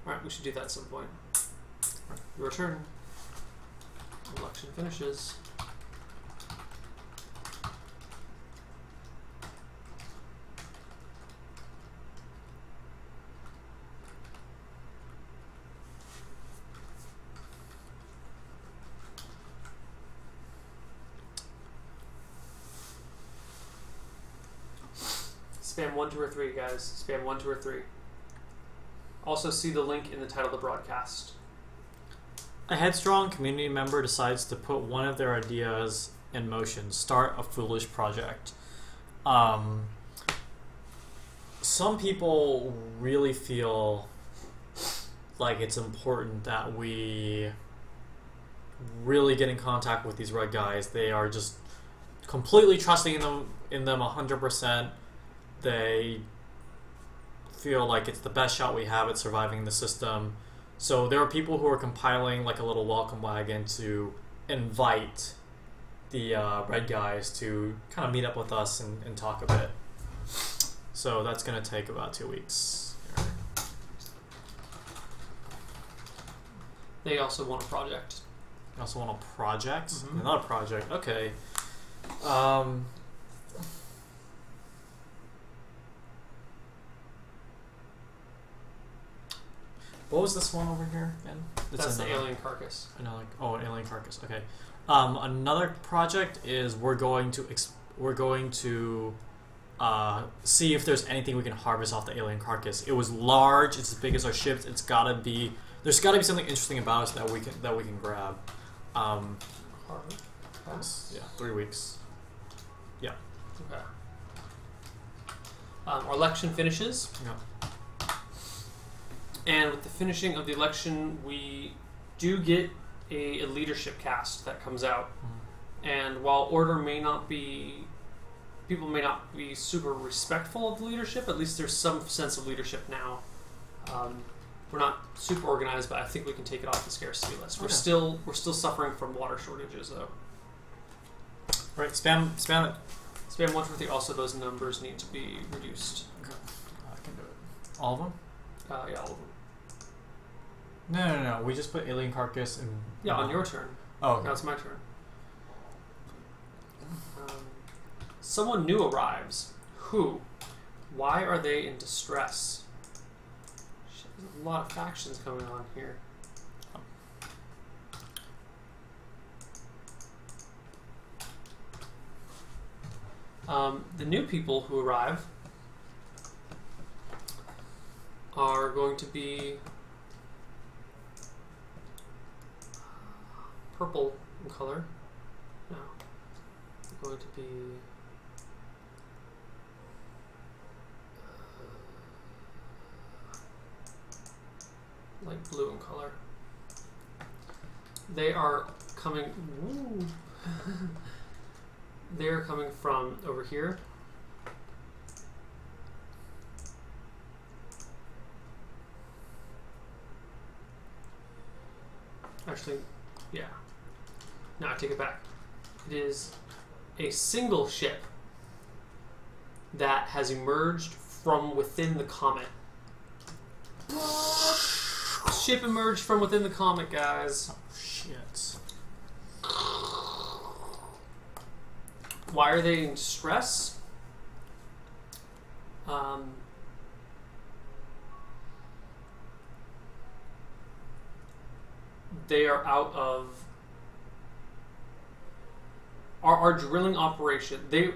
alright, we should do that at some point. Your turn. Election finishes. Spam 1, 2, or 3, guys. Spam 1, 2, or 3. Also see the link in the title of the broadcast. A headstrong community member decides to put one of their ideas in motion. Start a foolish project. Some people really feel like it's important that we really get in contact with these red guys. They are just completely trusting in them 100%. They feel like it's the best shot we have at surviving the system. So there are people who are compiling like a little welcome wagon to invite the red guys to kind of meet up with us and talk a bit. So that's going to take about 2 weeks. They also want a project. You also want a project? Mhm. Another project. Okay. What was this one over here again? That's the alien carcass. I know, an alien carcass. Okay. Another project is we're going to see if there's anything we can harvest off the alien carcass. It was large. It's as big as our ships. There's gotta be something interesting about us that we can grab. Yeah, 3 weeks. Yeah. Okay. Our election finishes. Yeah. And with the finishing of the election, we do get a leadership cast that comes out. Mm-hmm. And while Order people may not be super respectful of the leadership, at least there's some sense of leadership now. We're not super organized, but I think we can take it off the scarcity list. Okay. We're still suffering from water shortages, though. All right, spam it. Spam 123. Also, those numbers need to be reduced. Okay. I can do it. All of them? Yeah, all of them. No. We just put alien carcass and. Yeah, on your turn. Oh, okay. Now it's my turn. Someone new arrives. Who? Why are they in distress? Shit, there's a lot of factions going on here. The new people who arrive are going to be purple in color. No. They're going to be light blue in color. They are coming. Ooh. They are coming from over here. Actually, yeah. No, I take it back. It is a single ship that has emerged from within the comet. Ship emerged from within the comet, guys. Oh, shit. Why are they in distress? They are out of our drilling operation. The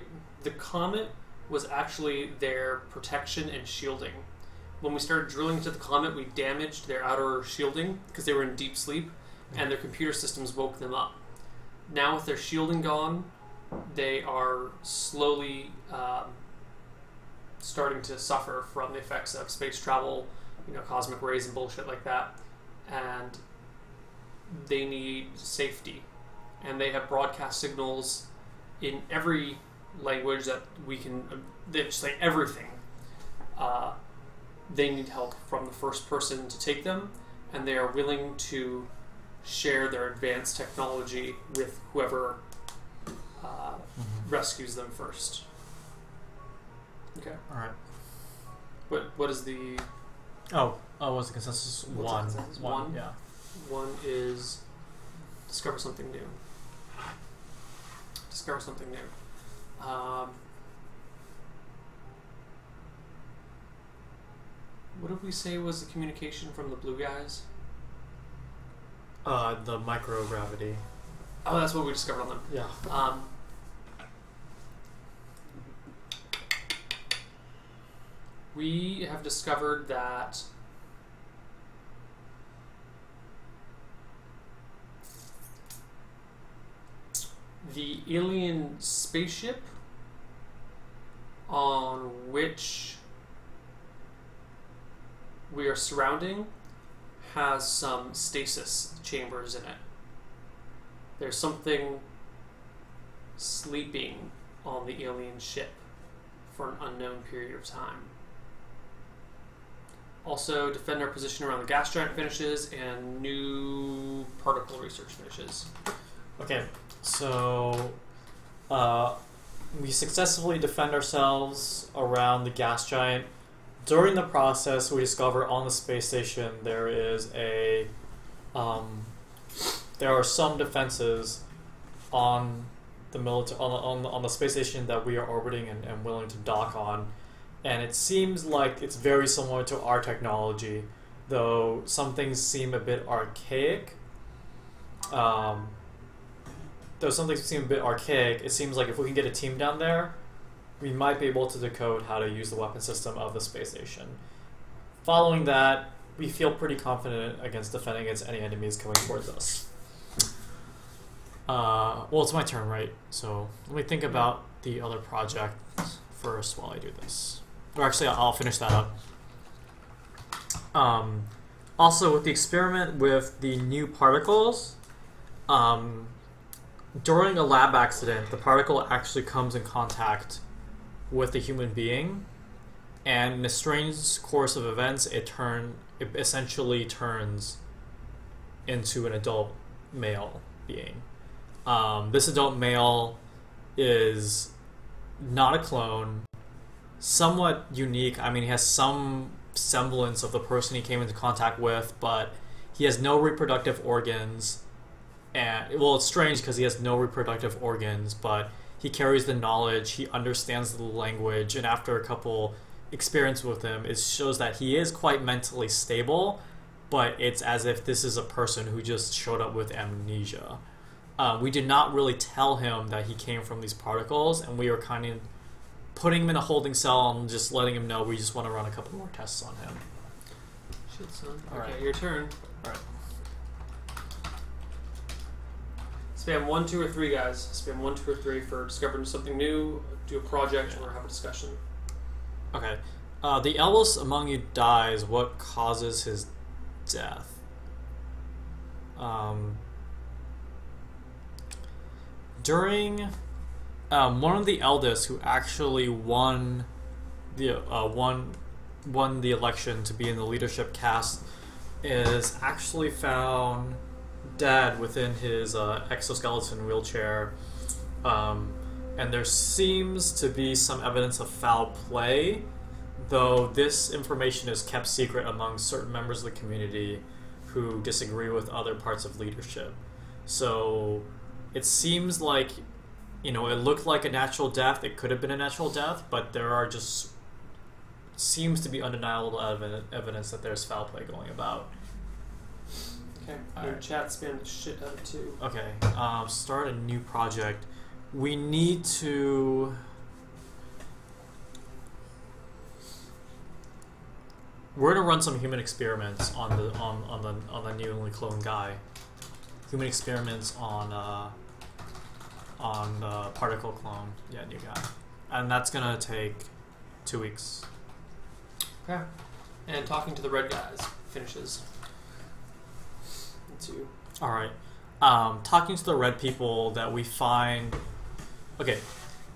comet was actually their protection and shielding. When we started drilling into the comet, we damaged their outer shielding because they were in deep sleep, and their computer systems woke them up. Now with their shielding gone, they are slowly starting to suffer from the effects of space travel, cosmic rays and bullshit like that, and they need safety. And they have broadcast signals in every language that we can. They just say everything. They need help from the first person to take them, and they are willing to share their advanced technology with whoever rescues them first. Okay. All right. What is the? What's the consensus? What's the consensus? One? Yeah. One is discover something new. Discover something new. What did we say was the communication from the blue guys? The microgravity. Oh, that's what we discovered on them. Yeah. We have discovered that the alien spaceship on which we are surrounding has some stasis chambers in it. There's something sleeping on the alien ship for an unknown period of time. Also, defend our position around the gas giant finishes and new particle research finishes. Okay, so we successfully defend ourselves around the gas giant. During the process, we discover on the space station there is a there are some defenses on the on the space station that we are orbiting and willing to dock on, and it seems like it's very similar to our technology, though some things seem a bit archaic. It seems like if we can get a team down there, we might be able to decode how to use the weapon system of the space station. Following that, we feel pretty confident against defending against any enemies coming towards us. Well, it's my turn, right? So let me think about the other project first while I do this. Or actually, I'll finish that up. Also, with the experiment with the new particles, during a lab accident, the particle actually comes in contact with a human being, and in a strange course of events, it essentially turns into an adult male being. This adult male is not a clone, somewhat unique. I mean, he has some semblance of the person he came into contact with, but he has no reproductive organs. And well, it's strange because he has no reproductive organs, but he carries the knowledge, he understands the language, and after a couple experiences with him, it shows that he is quite mentally stable, but it's as if this is a person who just showed up with amnesia. We did not really tell him that he came from these particles, and we were kind of putting him in a holding cell and just letting him know we just want to run a couple more tests on him. Shit, son. All Okay, right. your turn. Alright. Spam 1, 2, or 3, guys. Spam 1, 2, or 3 for discovering something new, do a project, or have a discussion. Okay. The eldest among you dies. What causes his death? During one of the eldest who actually won the election to be in the leadership cast is actually found dead within his exoskeleton wheelchair, and there seems to be some evidence of foul play, though this information is kept secret among certain members of the community who disagree with other parts of leadership. So it seems like, it looked like a natural death. It could have been a natural death, but there are just seems to be undeniable evidence that there's foul play going about. Okay, All your right. chat spammed the shit out of 2. Okay, start a new project. We need to... We're gonna run some human experiments on the newly cloned guy. Human experiments on the particle clone. Yeah, new guy, and that's gonna take 2 weeks. Okay. And talking to the red guys finishes. That's you. All right. Talking to the red people that we find. Okay,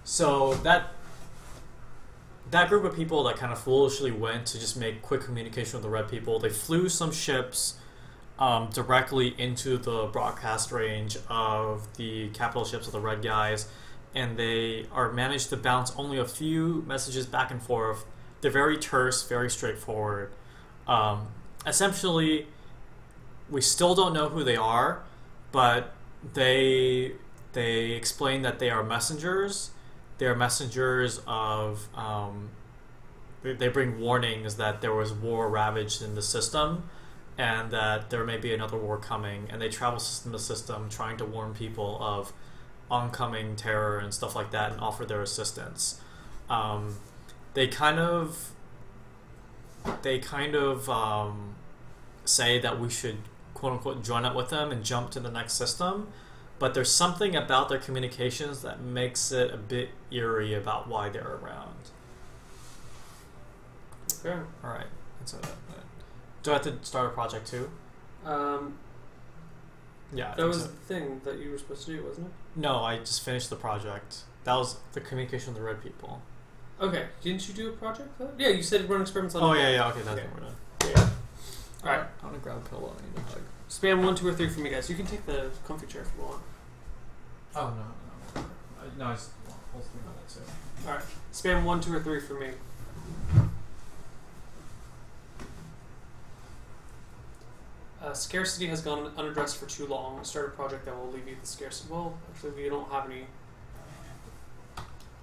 so that group of people that kind of foolishly went to just make quick communication with the red people, they flew some ships directly into the broadcast range of the capital ships of the red guys, and they are managed to bounce only a few messages back and forth. They're very terse, very straightforward. Essentially, we still don't know who they are, but they explain that they are messengers. They are messengers of... they bring warnings that there was war ravaged in the system, and that there may be another war coming, and they travel system to system trying to warn people of oncoming terror and stuff like that and offer their assistance. They kind of say that we should quote-unquote join up with them and jump to the next system, but there's something about their communications that makes it a bit eerie about why they're around. Okay. Alright, so do I have to start a project too? Yeah, That was the thing that you were supposed to do, wasn't it? No, I just finished the project. That was the communication with the red people. Okay. Didn't you do a project for that? Yeah, you said run experiments on... Oh, yeah, okay, that's Okay. what we're done. Yeah. Alright. I want to grab a pillow. I need a hug. Spam 1, 2, or 3 for me, guys. You can take the comfy chair if you want. Oh, no, I just hold something on it too. Alright. Spam 1, 2, or 3 for me. Scarcity has gone unaddressed for too long. Start a project that will alleviate the scarcity. Well, actually, we don't have any.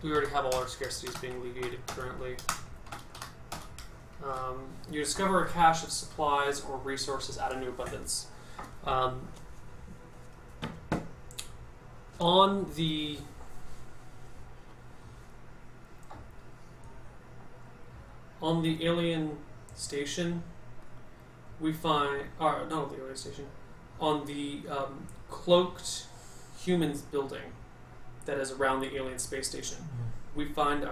We already have all our scarcities being alleviated currently. You discover a cache of supplies or resources at a new abundance. On the alien station, we find, not on the alien station, on the cloaked humans building that is around the alien space station. We find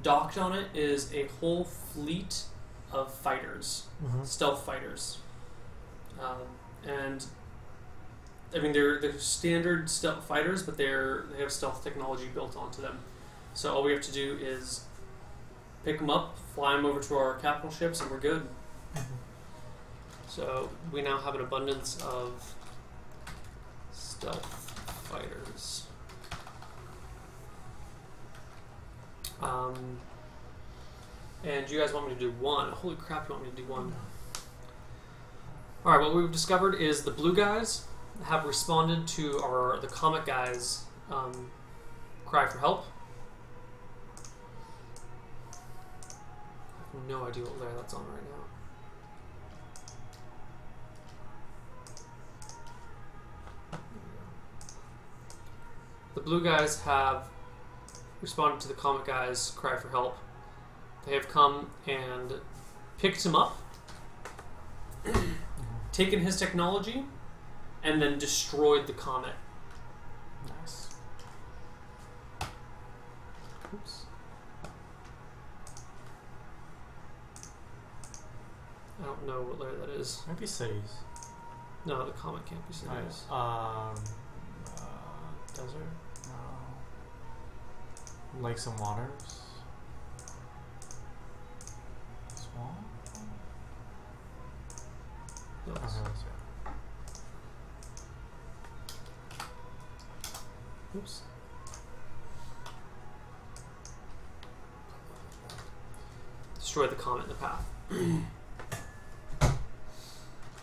docked on it is a whole fleet of fighters, stealth fighters, and I mean they're standard stealth fighters, but they have stealth technology built onto them. So all we have to do is pick them up, fly them over to our capital ships, and we're good. So we now have an abundance of stealth fighters. And you guys want me to do one? Holy crap, you want me to do one? Alright, what we've discovered is the blue guys have responded to the comet guys' cry for help. I have no idea what layer that's on right now. The blue guys have responded to the comet guys' cry for help. They have come and picked him up, taken his technology, and then destroyed the comet. Nice. Oops. I don't know what layer that is. Might be cities. No, the comet can't be cities. Nice. Desert? No. Lakes and waters? Swamp? No, Okay, let's see. oops. Destroy the comet in the path.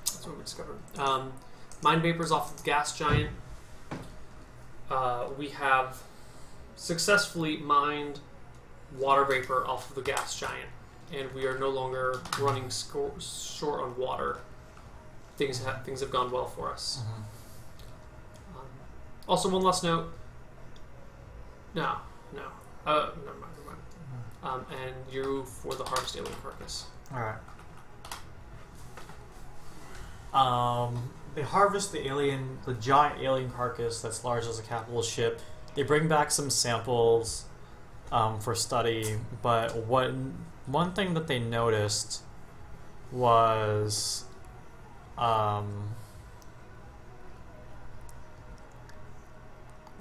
That's what we discovered. Mind vapors off the gas giant. We have successfully mined water vapor off of the gas giant, and we are no longer running short on water. Things have gone well for us. Also, one last note. No. Never mind. And you for the harvest alien carcass. Alright. They harvest the giant alien carcass that's large as a capital ship. They bring back some samples for study, but one thing that they noticed was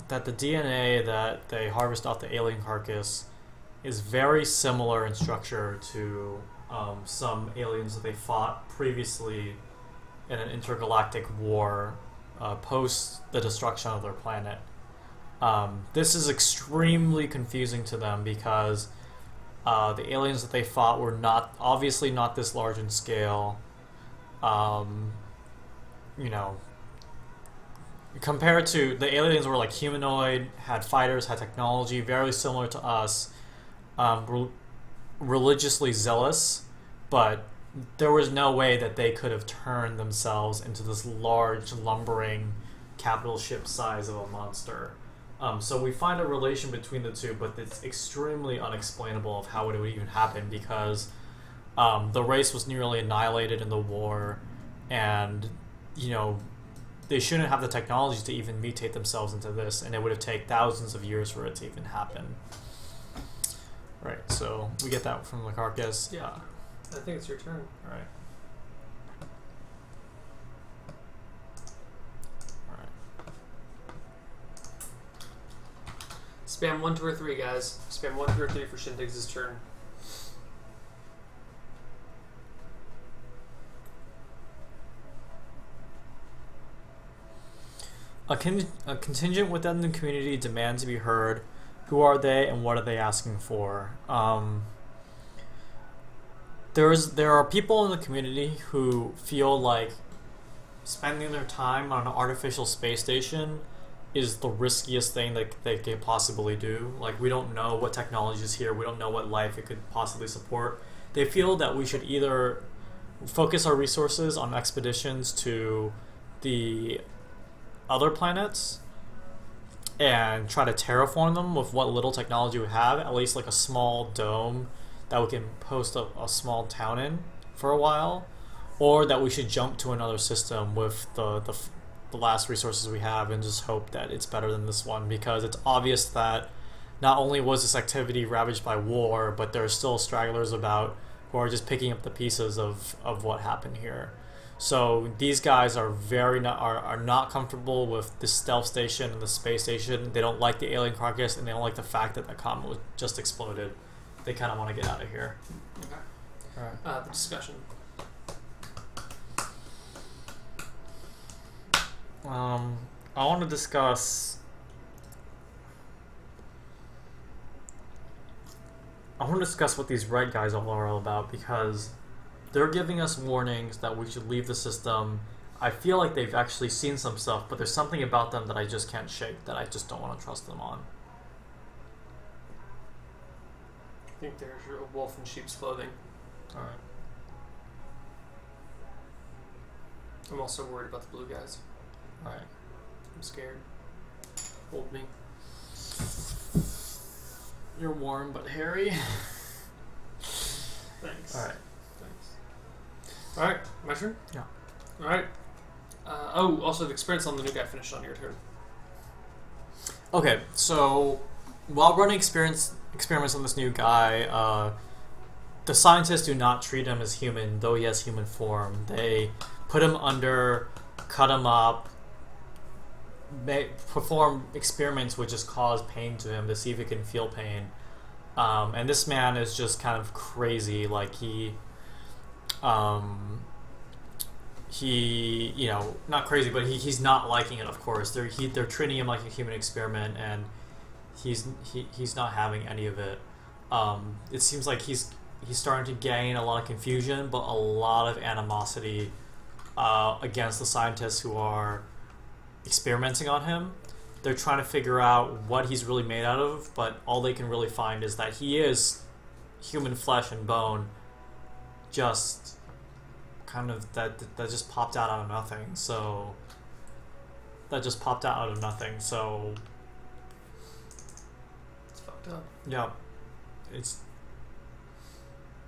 that the DNA that they harvest off the alien carcass is very similar in structure to some aliens that they fought previously in an intergalactic war post the destruction of their planet. This is extremely confusing to them because the aliens that they fought were obviously not this large in scale. You know, compared to the aliens were like humanoid, had fighters, had technology, very similar to us, religiously zealous, but there was no way that they could have turned themselves into this large, lumbering, capital ship size of a monster. So we find a relation between the two, but it's extremely unexplainable of how it would even happen because the race was nearly annihilated in the war, and, you know, they shouldn't have the technology to even mutate themselves into this, and it would have taken thousands of years for it to even happen. Right, so we get that from the carcass. Yeah. I think it's your turn. Alright. Spam 1, 2, or 3, guys. Spam 1, 2, or 3 for Shindig's turn. A contingent within the community demand to be heard. Who are they and what are they asking for? there are people in the community who feel like spending their time on an artificial space station is the riskiest thing that they could possibly do. Like, we don't know what technology is here. We don't know what life it could possibly support. They feel that we should either focus our resources on expeditions to the other planets and try to terraform them with what little technology we have, at least like a small dome that we can post a small town in for a while, or that we should jump to another system with the last resources we have and just hope that it's better than this one, because it's obvious that not only was this activity ravaged by war, but there are still stragglers about who are just picking up the pieces of what happened here. So these guys are are not comfortable with the stealth station and the space station. They don't like the alien carcass, and they don't like the fact that the comet was just exploded. They kind of want to get out of here. Okay. All right. The discussion. I want to discuss. I want to discuss what these red guys all are all about, because they're giving us warnings that we should leave the system. I feel like they've actually seen some stuff, but there's something about them that I just can't shake, that I just don't want to trust them on. I think there's a wolf in sheep's clothing. Alright. I'm also worried about the blue guys. Alright. I'm scared. Hold me. You're warm but hairy. Thanks. Alright. Thanks. Alright, my turn? Yeah. Alright. Also the experience on the new guy finished on your turn. Okay, so while running experiments on this new guy, the scientists do not treat him as human, though he has human form. They put him under, cut him up, perform experiments which just cause pain to him to see if he can feel pain. And this man is just kind of crazy. Like, he, you know, not crazy, but he's not liking it, of course. They're treating him like a human experiment, and he's not having any of it. It seems like he's starting to gain a lot of confusion, but a lot of animosity against the scientists who are experimenting on him. They're trying to figure out what he's really made out of, but all they can really find is that he is human flesh and bone, just kind of that just popped out of nothing. So it's fucked up. Yeah,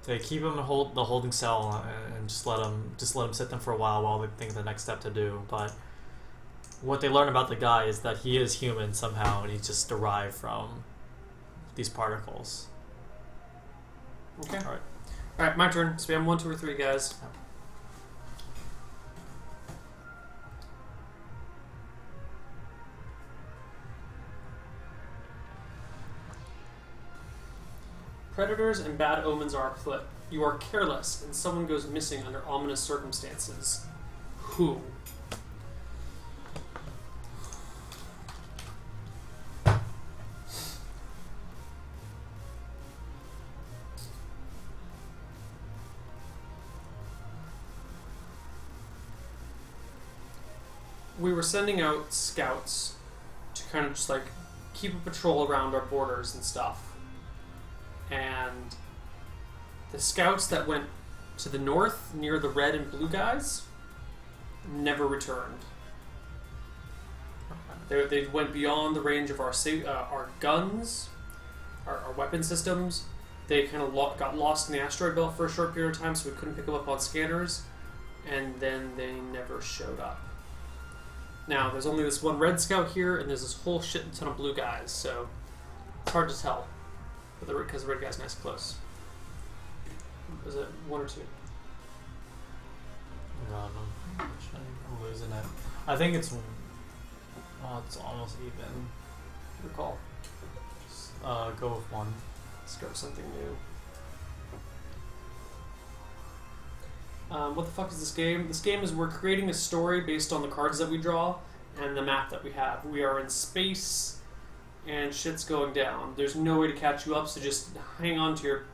they keep him in the holding cell and just let him sit them for a while they think of the next step to do. But what they learn about the guy is that he is human somehow, and he's just derived from these particles. Okay. All right. All right, my turn. Spam 1, 2, or 3, guys. Yeah. Predators and bad omens are afoot. You are careless, and someone goes missing under ominous circumstances. Who? We were sending out scouts to kind of just like keep a patrol around our borders and stuff. And the scouts that went to the north near the red and blue guys never returned. They went beyond the range of our guns, our weapon systems. They kind of got lost in the asteroid belt for a short period of time, so we couldn't pick them up on scanners, and then they never showed up. Now, there's only this one red scout here, and there's this whole shit ton of blue guys, so it's hard to tell. Because the red guy's nice and close. Is it 1 or 2? God, I'm losing it. I think it's almost even. Recall. Go with 1. Let's go with something new. What the fuck is this game? This game is we're creating a story based on the cards that we draw and the map that we have. We are in space, and shit's going down. There's no way to catch you up, so just hang on to your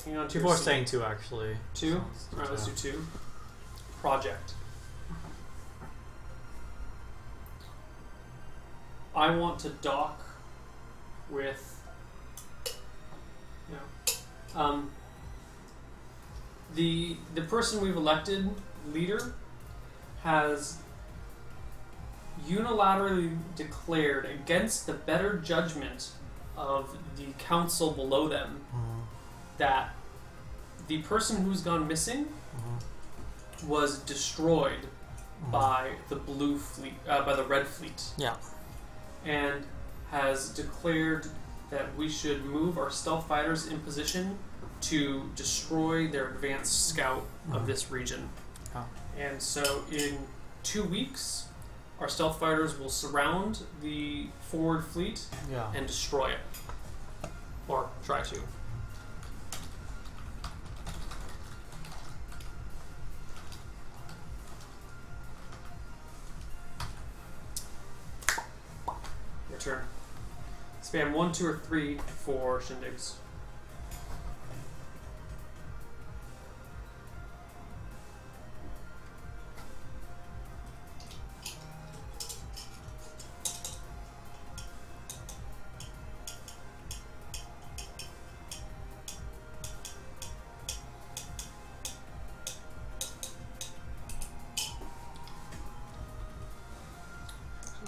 Hang on to People your are seat. saying 2 actually. 2? Alright, let's do 2. Project. I want to dock with... The person we've elected, leader, has unilaterally declared against the better judgment of the council below them that the person who's gone missing was destroyed by the blue fleet, by the red fleet. Yeah. And has declared that we should move our stealth fighters in position to destroy their advanced scout of this region. Oh. And so in 2 weeks, our stealth fighters will surround the forward fleet and destroy it. Or try to. Your turn. Spam 1, 2, or 3 for shindigs.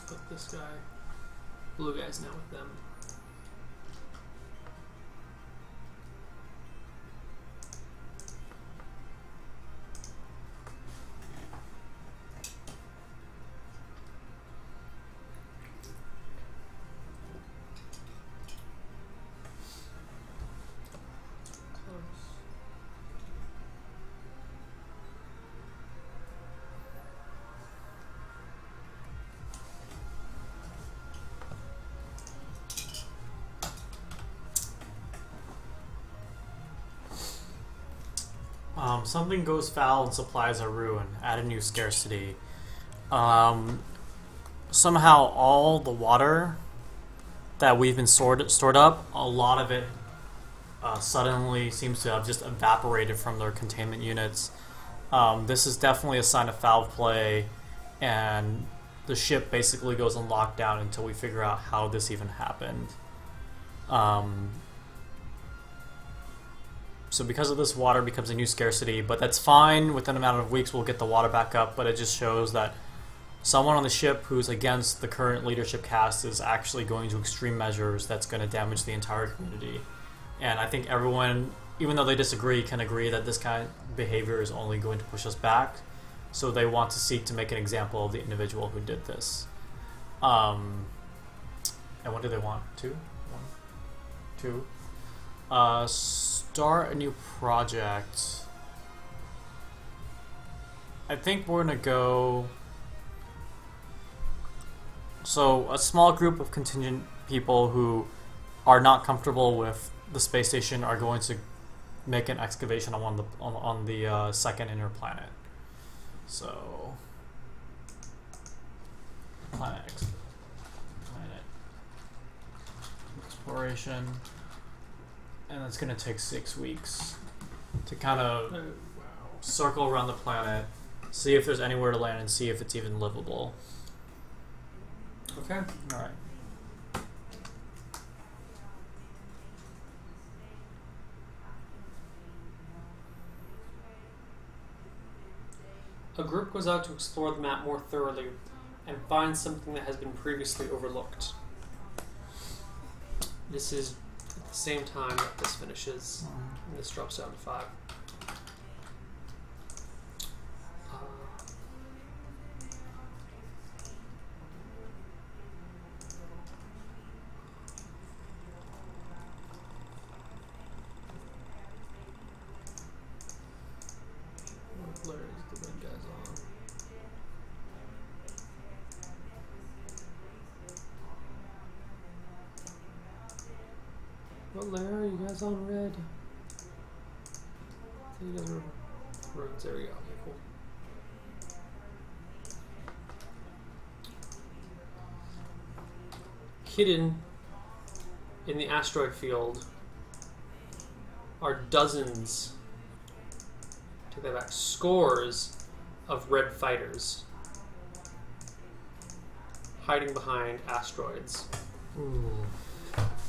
Put this guy, blue guy's now with them. Something goes foul and supplies are ruined. Add a new scarcity. Somehow all the water that we've been stored up, a lot of it suddenly seems to have just evaporated from their containment units. This is definitely a sign of foul play, and the ship basically goes on lockdown until we figure out how this even happened. So because of this, water becomes a new scarcity, but that's fine. Within a matter of weeks, we'll get the water back up, but it just shows that someone on the ship who's against the current leadership cast is actually going to extreme measures that's going to damage the entire community. And I think everyone, even though they disagree, can agree that this kind of behavior is only going to push us back. So they want to seek to make an example of the individual who did this. And what do they want? 2? 1? 2? Start a new project. I think we're gonna go... So, a small group of contingent people who are not comfortable with the space station are going to make an excavation on the second inner planet. So... Planet exploration. And it's going to take 6 weeks to kind of circle around the planet, see if there's anywhere to land, and see if it's even livable. Okay. Alright. A group goes out to explore the map more thoroughly and find something that has been previously overlooked. This is at the same time that this finishes, and this drops down to 5. What blur is the red guys on? What layer are you guys on red? I think you guys are roads. There we go. Okay, cool. Hidden in the asteroid field are dozens, take that back, scores of red fighters hiding behind asteroids. Ooh.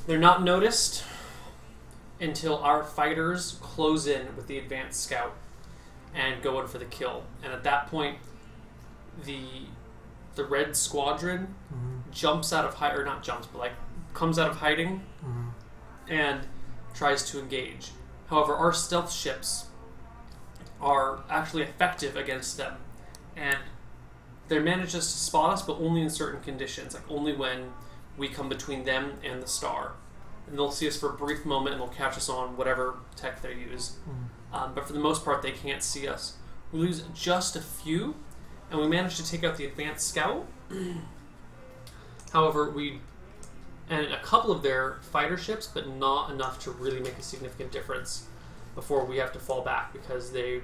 They're not noticed until our fighters close in with the advanced scout and go in for the kill. And at that point, the red squadron jumps out of hiding, or not jumps, but like comes out of hiding and tries to engage. However, our stealth ships are actually effective against them, and they manage us to spot us, but only in certain conditions, like only when we come between them and the star. And they'll see us for a brief moment, and they'll catch us on whatever tech they use. But for the most part, they can't see us. We lose just a few, and we manage to take out the advanced scout. However, and a couple of their fighter ships, but not enough to really make a significant difference before we have to fall back because they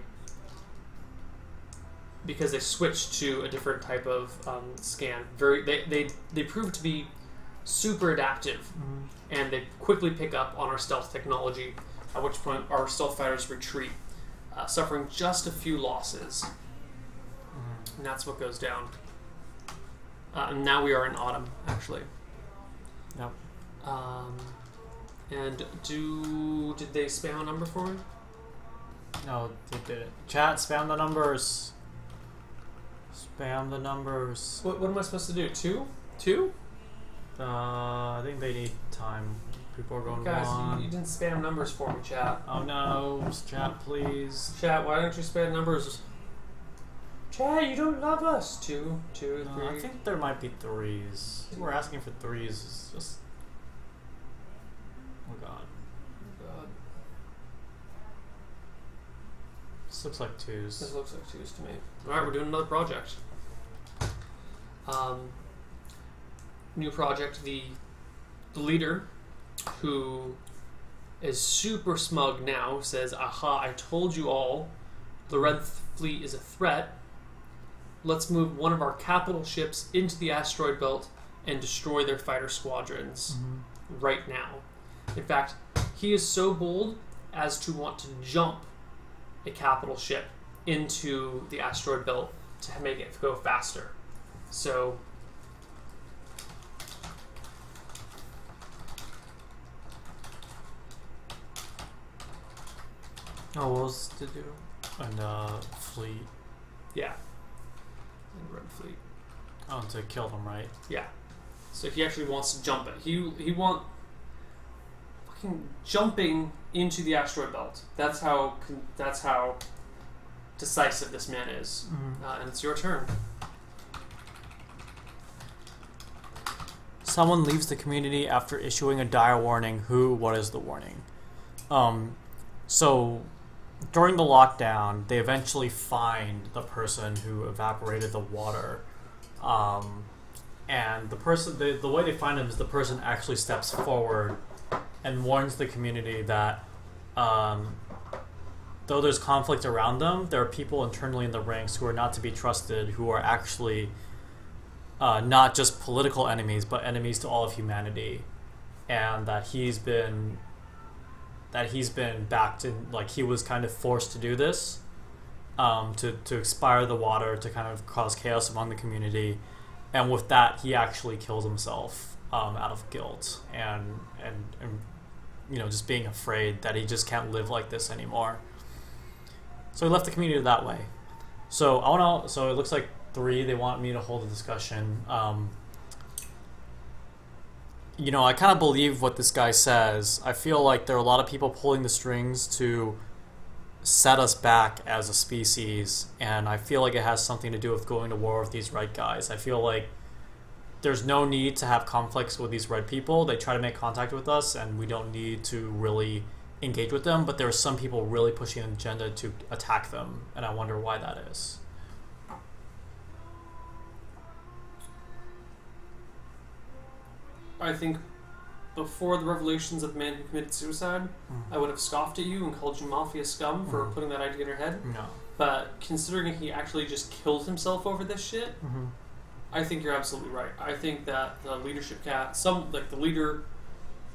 switched to a different type of scan. They proved to be super adaptive, and they quickly pick up on our stealth technology, at which point our stealth fighters retreat, suffering just a few losses. And that's what goes down. And now we are in autumn, actually. Yep. And did they spam a number for me? No, they didn't. Chat, spam the numbers. Spam the numbers. What am I supposed to do? Two? I think they need time. People are going Guys, on. you didn't spam numbers for me, chat. Oh no, chat, please. Chat, why don't you spam numbers? Chat, you don't love us. Two, three. I think there might be threes. We're asking for threes. It's just. Oh god. This looks like twos. This looks like twos to me. Alright, we're doing another project. New project. The leader, who is super smug now, says, "Aha, I told you all, the Red Fleet is a threat. Let's move one of our capital ships into the asteroid belt and destroy their fighter squadrons right now." In fact, he is so bold as to want to jump a capital ship into the asteroid belt to make it go faster. So oh, what was to do? And fleet. yeah, and Red Fleet. Oh, to kill them, right? Yeah. So he actually wants to jump it. He want fucking jumping into the asteroid belt. That's how decisive this man is. And it's your turn. Someone leaves the community after issuing a dire warning. Who? What is the warning? So during the lockdown, they eventually find the person who evaporated the water. And the person, the way they find him is the person actually steps forward and warns the community that though there's conflict around them, there are people internally in the ranks who are not to be trusted, who are actually not just political enemies, but enemies to all of humanity, and that he's been backed in, like he was kind of forced to do this, to expire the water, to kind of cause chaos among the community, and with that he actually killed himself out of guilt and you know, just being afraid that he just can't live like this anymore. So he left the community that way. So so it looks like 3, they want me to hold a discussion. You know, I kind of believe what this guy says. I feel like there are a lot of people pulling the strings to set us back as a species, and I feel like it has something to do with going to war with these red guys. I feel like there's no need to have conflicts with these red people. They try to make contact with us, and we don't need to really engage with them, but there are some people really pushing an agenda to attack them, and I wonder why that is. I think before the revelations of the man who committed suicide, I would have scoffed at you and called you mafia scum for putting that idea in your head. No. But considering he actually just killed himself over this shit, I think you're absolutely right. I think that the leadership the leader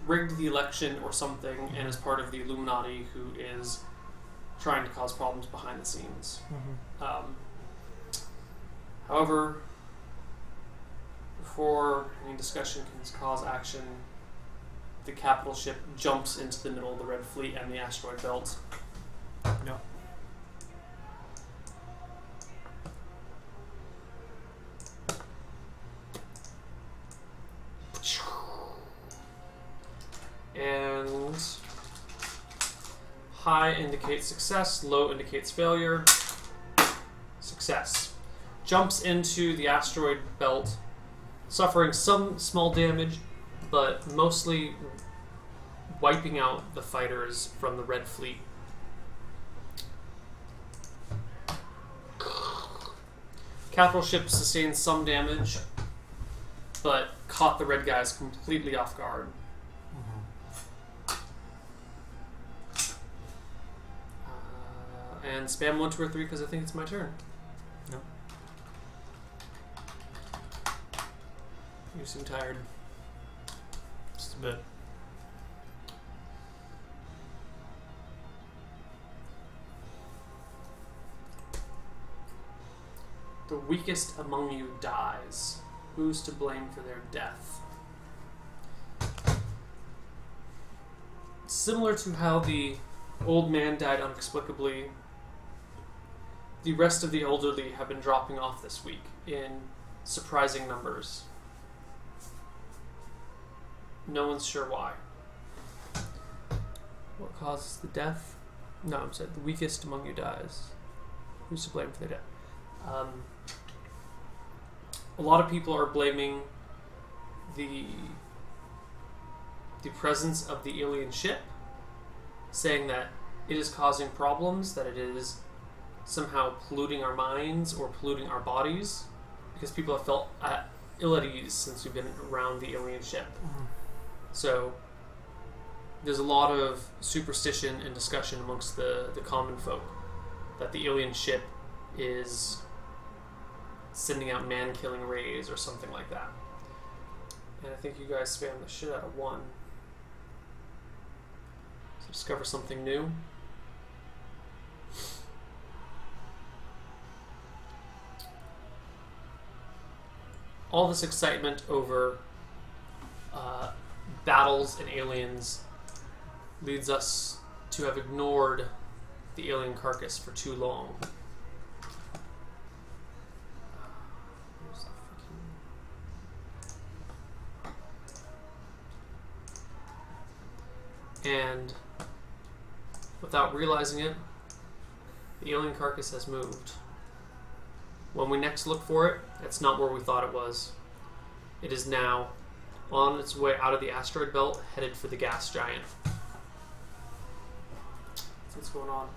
rigged the election or something and is part of the Illuminati who is trying to cause problems behind the scenes. However, before any discussion can cause action, the capital ship jumps into the middle of the Red Fleet and the asteroid belt. No. And high indicates success, low indicates failure. Success. Jumps into the asteroid belt, suffering some small damage, but mostly wiping out the fighters from the Red Fleet. Capital ship sustained some damage, but caught the red guys completely off guard. And spam 1, 2, or 3 because I think it's my turn. No. You seem tired. Just a bit. The weakest among you dies. Who's to blame for their death? Similar to how the old man died inexplicably, the rest of the elderly have been dropping off this week in surprising numbers. No one's sure why. What causes the death? No, I'm sorry. The weakest among you dies. Who's to blame for their death? A lot of people are blaming the presence of the alien ship, saying that it is causing problems, that it is somehow polluting our minds or polluting our bodies, because people have felt ill at ease since we've been around the alien ship. So there's a lot of superstition and discussion amongst the common folk that the alien ship is sending out man-killing rays or something like that. And I think you guys spammed the shit out of 1. So discover something new. All this excitement over battles and aliens leads us to have ignored the alien carcass for too long. And without realizing it, the alien carcass has moved. When we next look for it, it's not where we thought it was. It is now on its way out of the asteroid belt, headed for the gas giant. That's what's going on.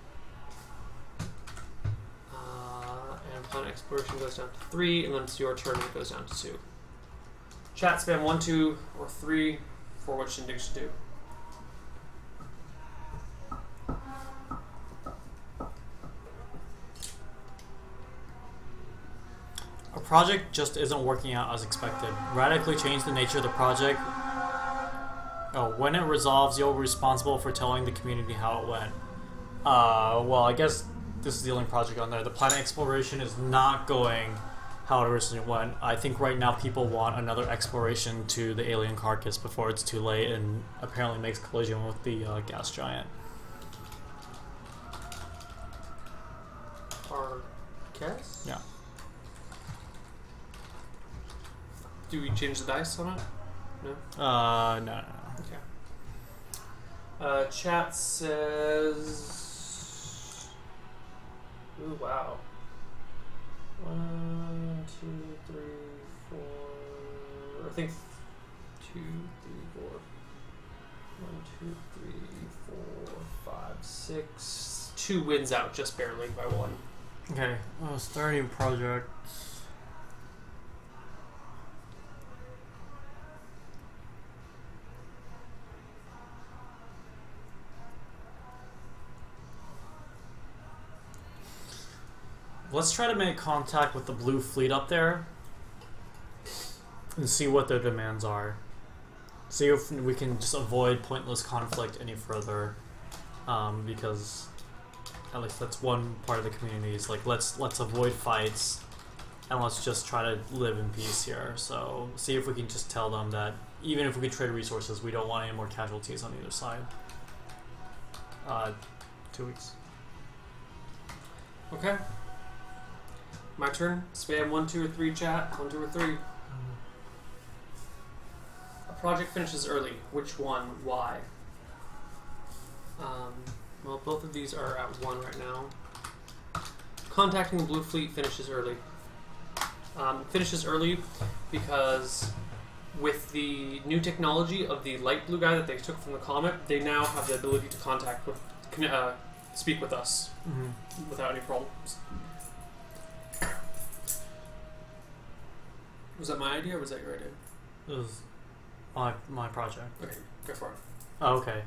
And planet exploration goes down to 3, and then it's your turn and it goes down to 2. Chat spam 1, 2, or 3 for what Shindig should do. A project just isn't working out as expected. Radically change the nature of the project. Oh, when it resolves, you'll be responsible for telling the community how it went. Well, I guess this is the only project on there. The planet exploration is not going how it originally went. I think right now people want another exploration to the alien carcass before it's too late and apparently makes collision with the gas giant. Carcass? Yeah. Do we change the dice on it? No? No. Okay. Chat says... Ooh, wow. 1, 2, 3, 4... I think 2, 3, 4... 1, 2, 3, 4, 5, 6... 2 wins out just barely by 1. Okay. Starting project. Let's try to make contact with the blue fleet up there and see what their demands are. See if we can just avoid pointless conflict any further, because at least that's one part of the community. Is like let's avoid fights, and let's just try to live in peace here. So see if we can just tell them that even if we could trade resources, we don't want any more casualties on either side. 2 weeks. Okay. My turn. Spam 1, 2, or 3 chat. 1, 2, or 3. A project finishes early. Which one? Why? Well, both of these are at 1 right now. Contacting the Blue Fleet finishes early. Finishes early because with the new technology of the light blue guy that they took from the comet, they now have the ability to contact with, speak with us without any problems. Was that my idea or was that your idea? It was my project. Okay, go for it. Oh, okay.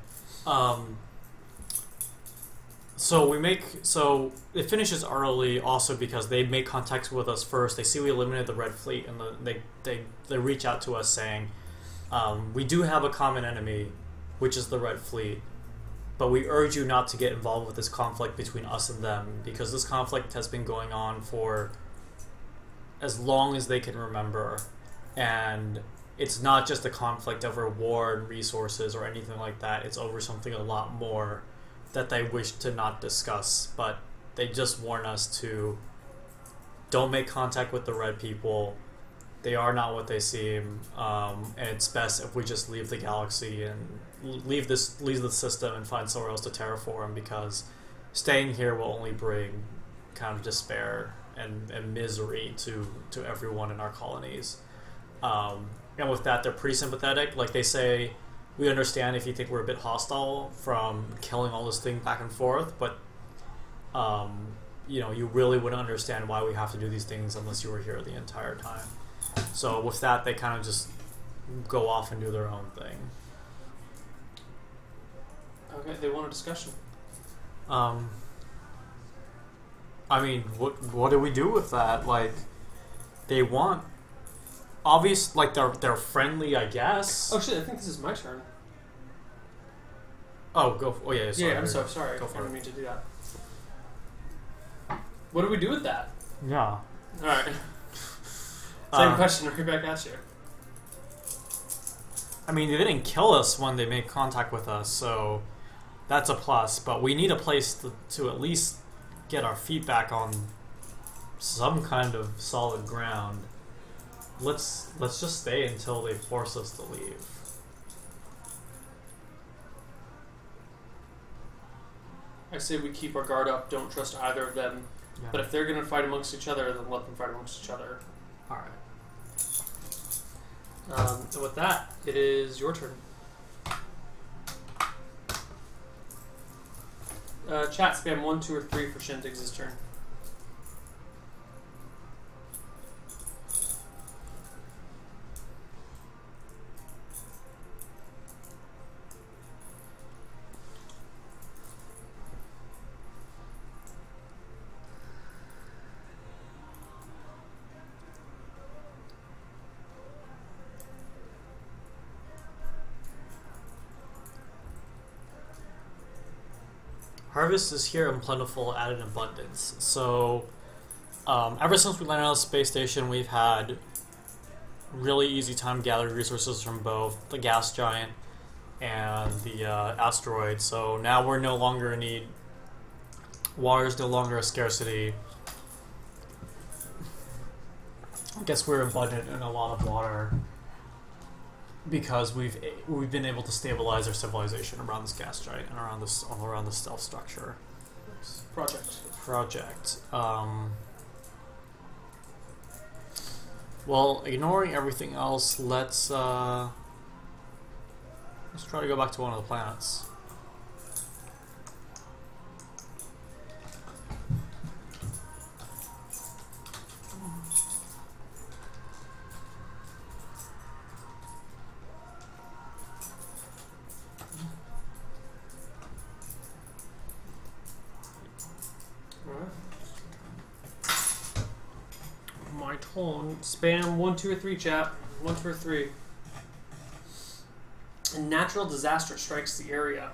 So it finishes early also because they make contact with us first. They see we eliminated the Red Fleet, and they reach out to us saying, we do have a common enemy, which is the Red Fleet, but we urge you not to get involved with this conflict between us and them, because this conflict has been going on for as long as they can remember, and it's not just a conflict over war and resources or anything like that. It's over something a lot more that they wish to not discuss, but they just warn us to don't make contact with the red people. They are not what they seem, and it's best if we just leave the galaxy and leave the system and find somewhere else to terraform, because staying here will only bring kind of despair and misery to everyone in our colonies. And with that, they're pretty sympathetic. Like, they say, we understand if you think we're a bit hostile from killing all this thing back and forth, but you know, you really wouldn't understand why we have to do these things unless you were here the entire time. So with that, they kind of just go off and do their own thing. Okay, they want a discussion. I mean, what do we do with that? Like, they want obvious, like they're friendly, I guess. Oh shit! I think this is my turn. Oh, go. Oh yeah, sorry. Yeah, I'm so sorry. Go for I didn't it. mean to do that. What do we do with that? Yeah. All right. Same question. Right back at you. I mean, they didn't kill us when they made contact with us, so that's a plus. But we need a place to at least get our feet back on some kind of solid ground. Let's just stay until they force us to leave. I say we keep our guard up. Don't trust either of them. Yeah. But if they're going to fight amongst each other, then let them fight amongst each other. All right. And with that, it is your turn. Chat spam 1, 2, or 3 for Shindig's turn. Harvest is here and plentiful at an abundance. So, ever since we landed on the space station, we've had really easy time gathering resources from both the gas giant and the asteroid. So now we're no longer in need. Water is no longer a scarcity. I guess we're abundant in a lot of water because we've been able to stabilize our civilization around this gas giant and around this stealth structure. Project. Well, ignoring everything else, let's try to go back to one of the planets. My turn. Spam 1, 2, or 3, chat. 1, 2, or 3. A natural disaster strikes the area.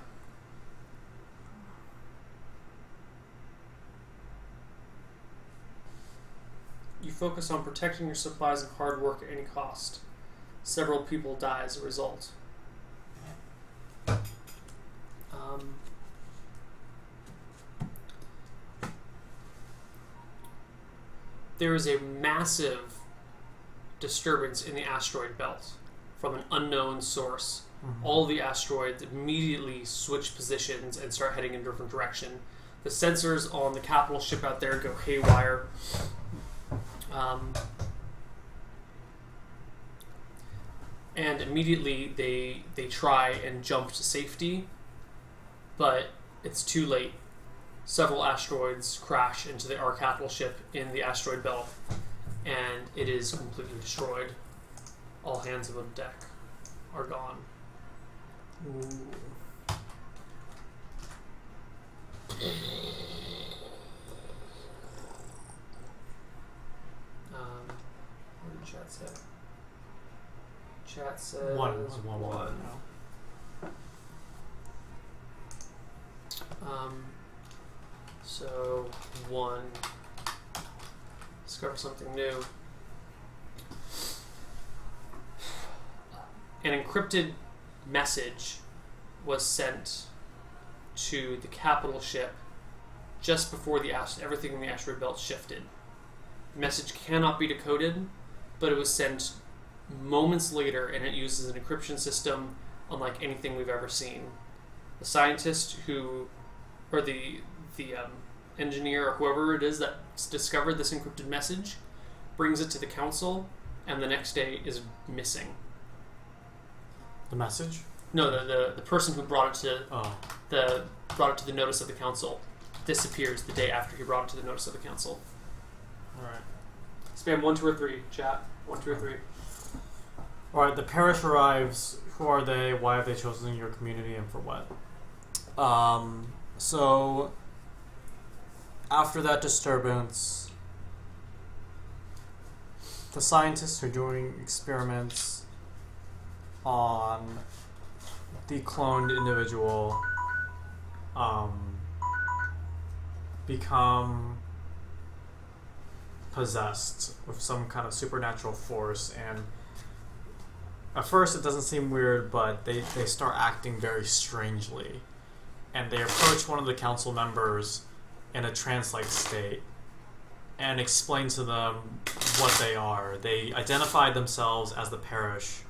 You focus on protecting your supplies and hard work at any cost. Several people die as a result. There is a massive disturbance in the asteroid belt from an unknown source. Mm-hmm. All the asteroids immediately switch positions and start heading in a different direction. The sensors on the capital ship out there go haywire. And immediately they try and jump to safety, but it's too late. Several asteroids crash into our capital ship in the asteroid belt, and it is completely destroyed. All hands on deck are gone. Ooh. What did chat say? Chat says one. So one. Discover something new. An encrypted message was sent to the capital ship just before everything in the asteroid belt shifted. The message cannot be decoded, but it was sent moments later, and it uses an encryption system unlike anything we've ever seen. The scientist or the engineer or whoever it is that discovered this encrypted message brings it to the council, and the next day is missing. The message? No, the person who brought it to the notice of the council disappears the day after he brought it to the notice of the council. All right. Spam 1, 2, or 3. Chat 1, 2, or 3. All right. The parish arrives. Who are they? Why have they chosen your community, and for what? So after that disturbance, the scientists are doing experiments on the cloned individual become possessed with some kind of supernatural force, and at first it doesn't seem weird, but they start acting very strangely, and they approach one of the council members in a trance-like state and explain to them what they are. They identified themselves as the parish,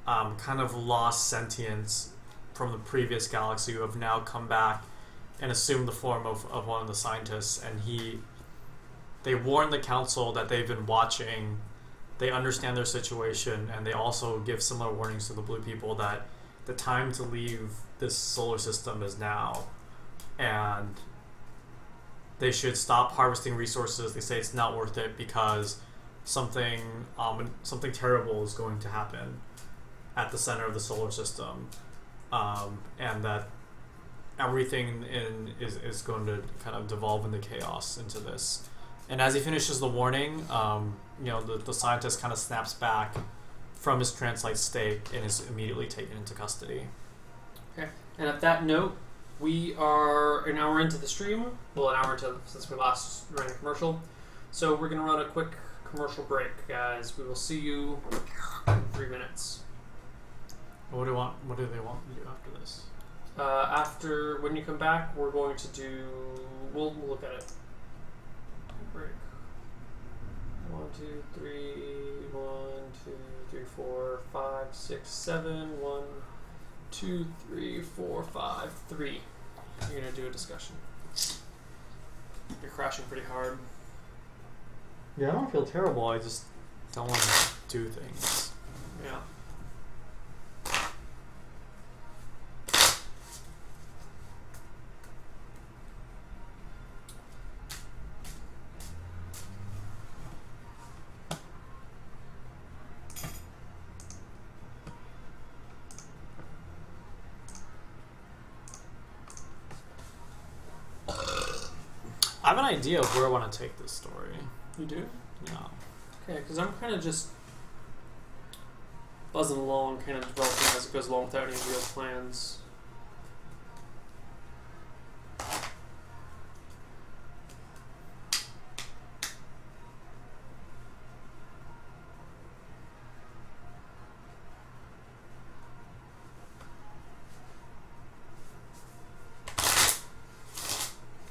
kind of lost sentience from the previous galaxy, who have now come back and assumed the form of one of the scientists, and they warn the council that they've been watching, they understand their situation, and they also give similar warnings to the blue people that the time to leave this solar system is now, and they should stop harvesting resources. They say it's not worth it because something terrible is going to happen at the center of the solar system, and that everything is going to kind of devolve into chaos into this. And as he finishes the warning, the scientist kind of snaps back from his trance-like state and is immediately taken into custody. Okay. And at that note, we are an hour into the stream. Well, an hour into since we last ran a commercial. So we're going to run a quick commercial break, guys. We will see you in 3 minutes. What do they want to do after this? After, when you come back, we're going to do... We'll look at it. Break. 1, 2, 3, 1, 2, 3, 4, 5, 6, 7, 1, 2, 3, 4, 5, 3. You're going to do a discussion. You're crashing pretty hard. Yeah, I don't feel terrible. I just don't want to do things. Yeah. I have an idea of where I want to take this story. You do? Yeah. Okay, because I'm kind of just... buzzing along, kind of developing as it goes along without any real plans.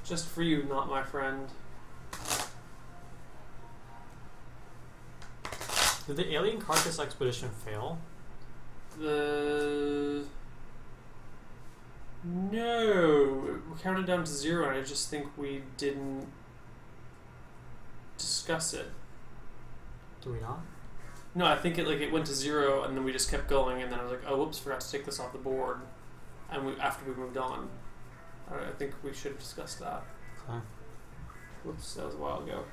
Just for you, not my friend. Did the alien carcass expedition fail? No, we counted down to 0, and I just think we didn't discuss it. Do we not? No, I think it went to 0, and then we just kept going, and then I was like, oh, whoops, forgot to take this off the board, and after we moved on. I think we should discuss that. Okay. Whoops, that was a while ago.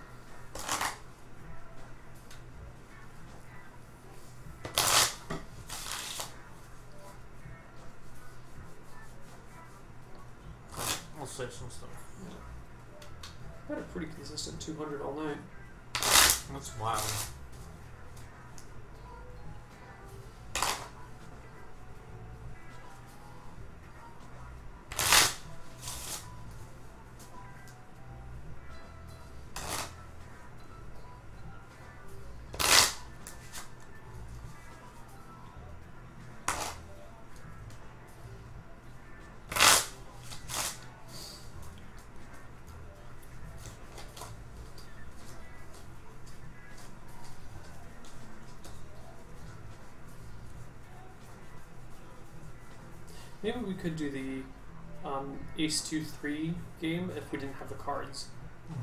I'll save some stuff. I had a pretty consistent 200 all night. That's wild. Maybe we could do the Ace 2-3 game if we didn't have the cards.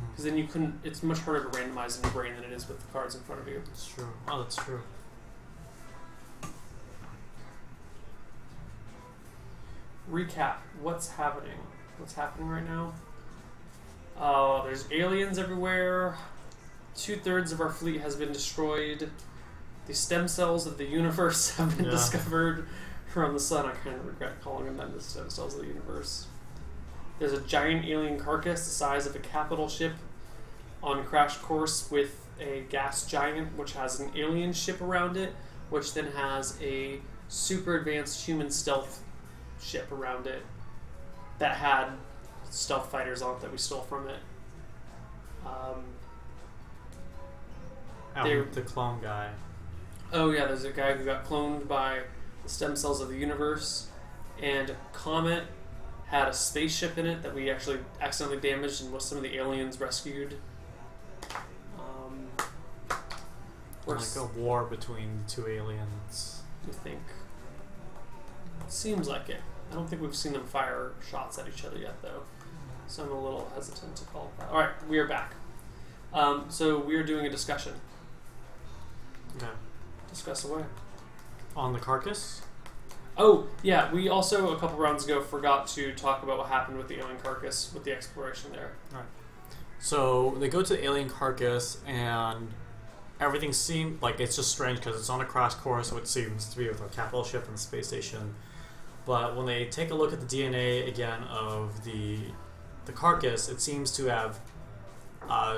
Because then you couldn't. It's much harder to randomize in your brain than it is with the cards in front of you. That's true. Oh, that's true. Recap. What's happening? What's happening right now? There's aliens everywhere. 2/3 of our fleet has been destroyed. The stem cells of the universe have been discovered from the sun. I kind of regret calling them that, the stem cells of the universe. There's a giant alien carcass the size of a capital ship on crash course with a gas giant, which has an alien ship around it, which then has a super advanced human stealth ship around it that had stealth fighters on it that we stole from it. The clone guy. Oh yeah, there's a guy who got cloned by the stem cells of the universe, and Comet had a spaceship in it that we actually accidentally damaged and some of the aliens rescued. Like a war between the two aliens. You think? Seems like it. I don't think we've seen them fire shots at each other yet, though. So I'm a little hesitant to call it that. Alright, we are back. So we are doing a discussion. Okay. Discuss away. On the carcass? Oh, yeah, we also, a couple rounds ago, forgot to talk about what happened with the alien carcass, with the exploration there. Alright. So they go to the alien carcass, and everything seems like it's just strange because it's on a crash course, so it seems to be with a capital ship and the space station. But when they take a look at the DNA again of the carcass, it seems to have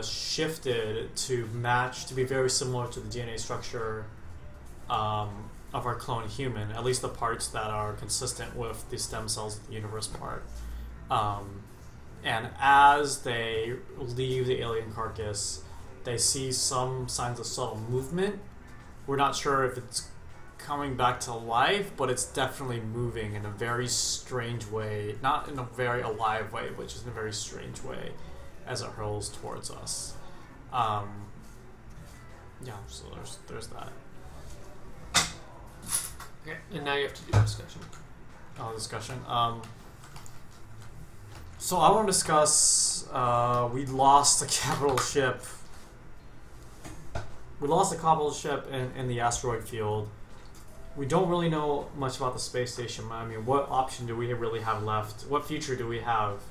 shifted to match, to be very similar to the DNA structure of our clone human, at least the parts that are consistent with the stem cells of the universe part. And as they leave the alien carcass, they see some signs of subtle movement. We're not sure if it's coming back to life, but it's definitely moving in a very strange way. Not in a very alive way, but just in a very strange way as it hurls towards us. Yeah, so there's that. Okay, and now you have to do discussion. Oh, discussion. So I want to discuss, we lost a capital ship. We lost a capital ship in the asteroid field. We don't really know much about the space station. I mean, what option do we really have left? What future do we have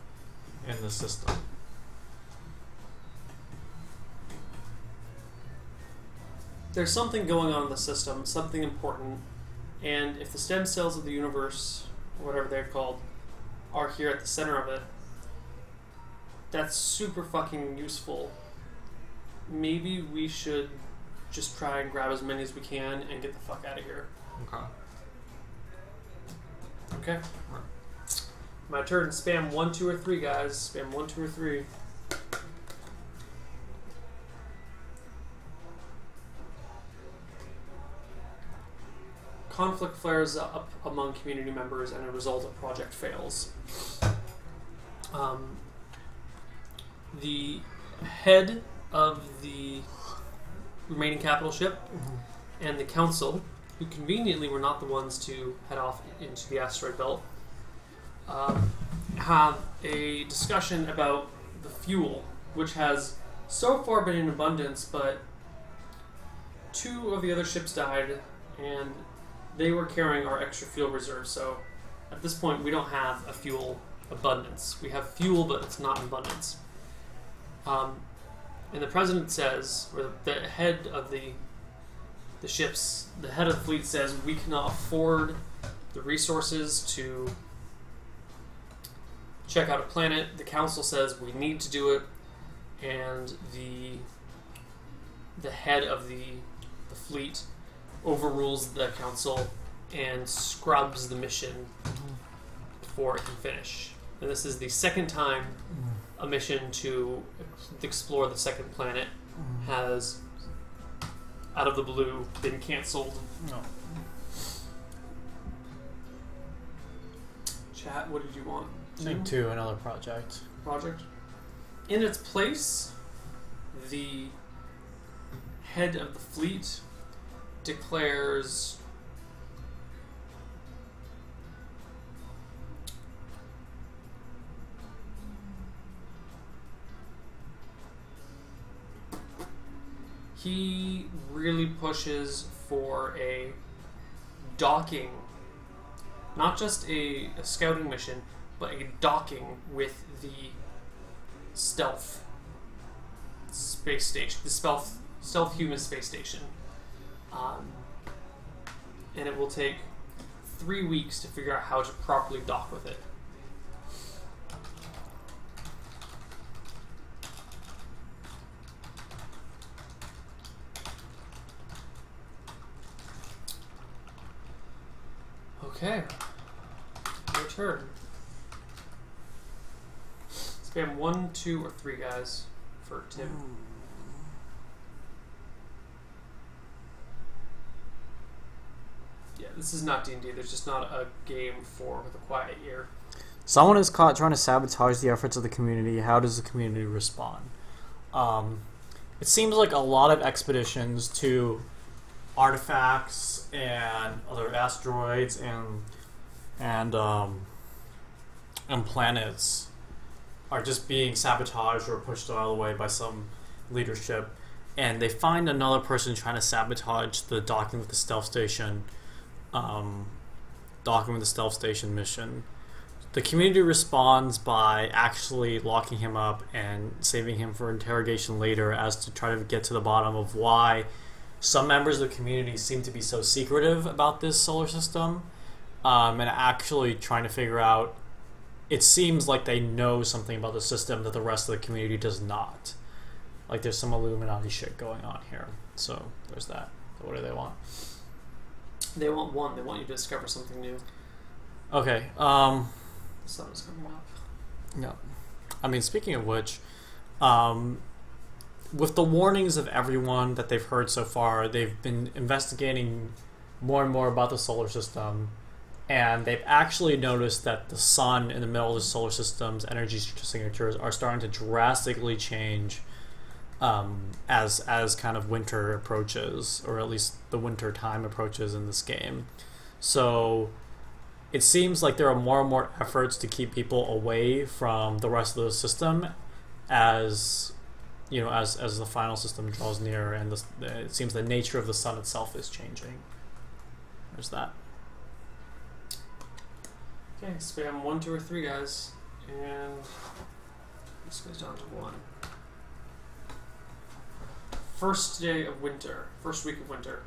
in the system? There's something going on in the system, something important, and if the stem cells of the universe, or whatever they're called, are here at the center of it, that's super fucking useful. Maybe we should just try and grab as many as we can and get the fuck out of here. Okay. Okay. My turn. Spam 1, 2, or 3, guys. Spam 1, 2, or 3. Conflict flares up among community members, and a result, a project fails. The head of the remaining capital ship and the council, who conveniently were not the ones to head off into the asteroid belt, have a discussion about the fuel, which has so far been in abundance, but 2 of the other ships died, and they were carrying our extra fuel reserve, so at this point we don't have a fuel abundance. We have fuel, but it's not in abundance. And the president says, or the head of the ships, the head of the fleet says, we cannot afford the resources to check out a planet. The council says we need to do it, and the head of the fleet overrules the council and scrubs the mission before it can finish. And this is the second time a mission to explore the second planet has, out of the blue, been cancelled. No. Chat, what did you want? I think 2, another project. Project. In its place, the head of the fleet declares he really pushes for a docking, not just a scouting mission, but a docking with the stealth space station, the stealth human space station. And it will take 3 weeks to figure out how to properly dock with it. Okay. Your turn. Spam 1, 2, or 3, guys, for Tim. Yeah, this is not D&D. There's just not a game for with a quiet ear. Someone is caught trying to sabotage the efforts of the community. How does the community respond? It seems like a lot of expeditions to artifacts and other asteroids and planets are just being sabotaged or pushed out of the way by some leadership, and they find another person trying to sabotage the docking with the stealth station. Mission. The community responds by actually locking him up and saving him for interrogation later, as to try to get to the bottom of why some members of the community seem to be so secretive about this solar system, and actually trying to figure out, it seems like they know something about the system that the rest of the community does not. Like there's some Illuminati shit going on here. So there's that. So what do they want? They want 1. They want you to discover something new. Okay. The sun is coming up. Yeah. I mean, speaking of which, with the warnings of everyone that they've heard so far, they've been investigating more and more about the solar system, and they've actually noticed that the sun in the middle of the solar system's energy signatures are starting to drastically change as kind of winter approaches, or at least the winter time approaches in this game. So it seems like there are more and more efforts to keep people away from the rest of the system as the final system draws near, and it seems the nature of the sun itself is changing. There's that. Okay, spam 1, 2, or 3, guys, and this goes down to 1. First day of winter. First week of winter.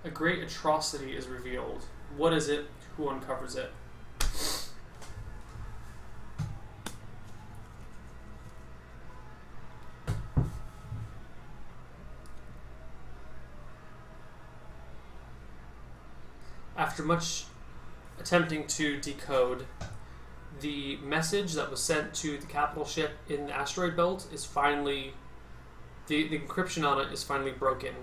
A great atrocity is revealed. What is it? Who uncovers it? after much attempting to decode, the message that was sent to the capital ship in the asteroid belt is finally... The encryption on it is finally broken.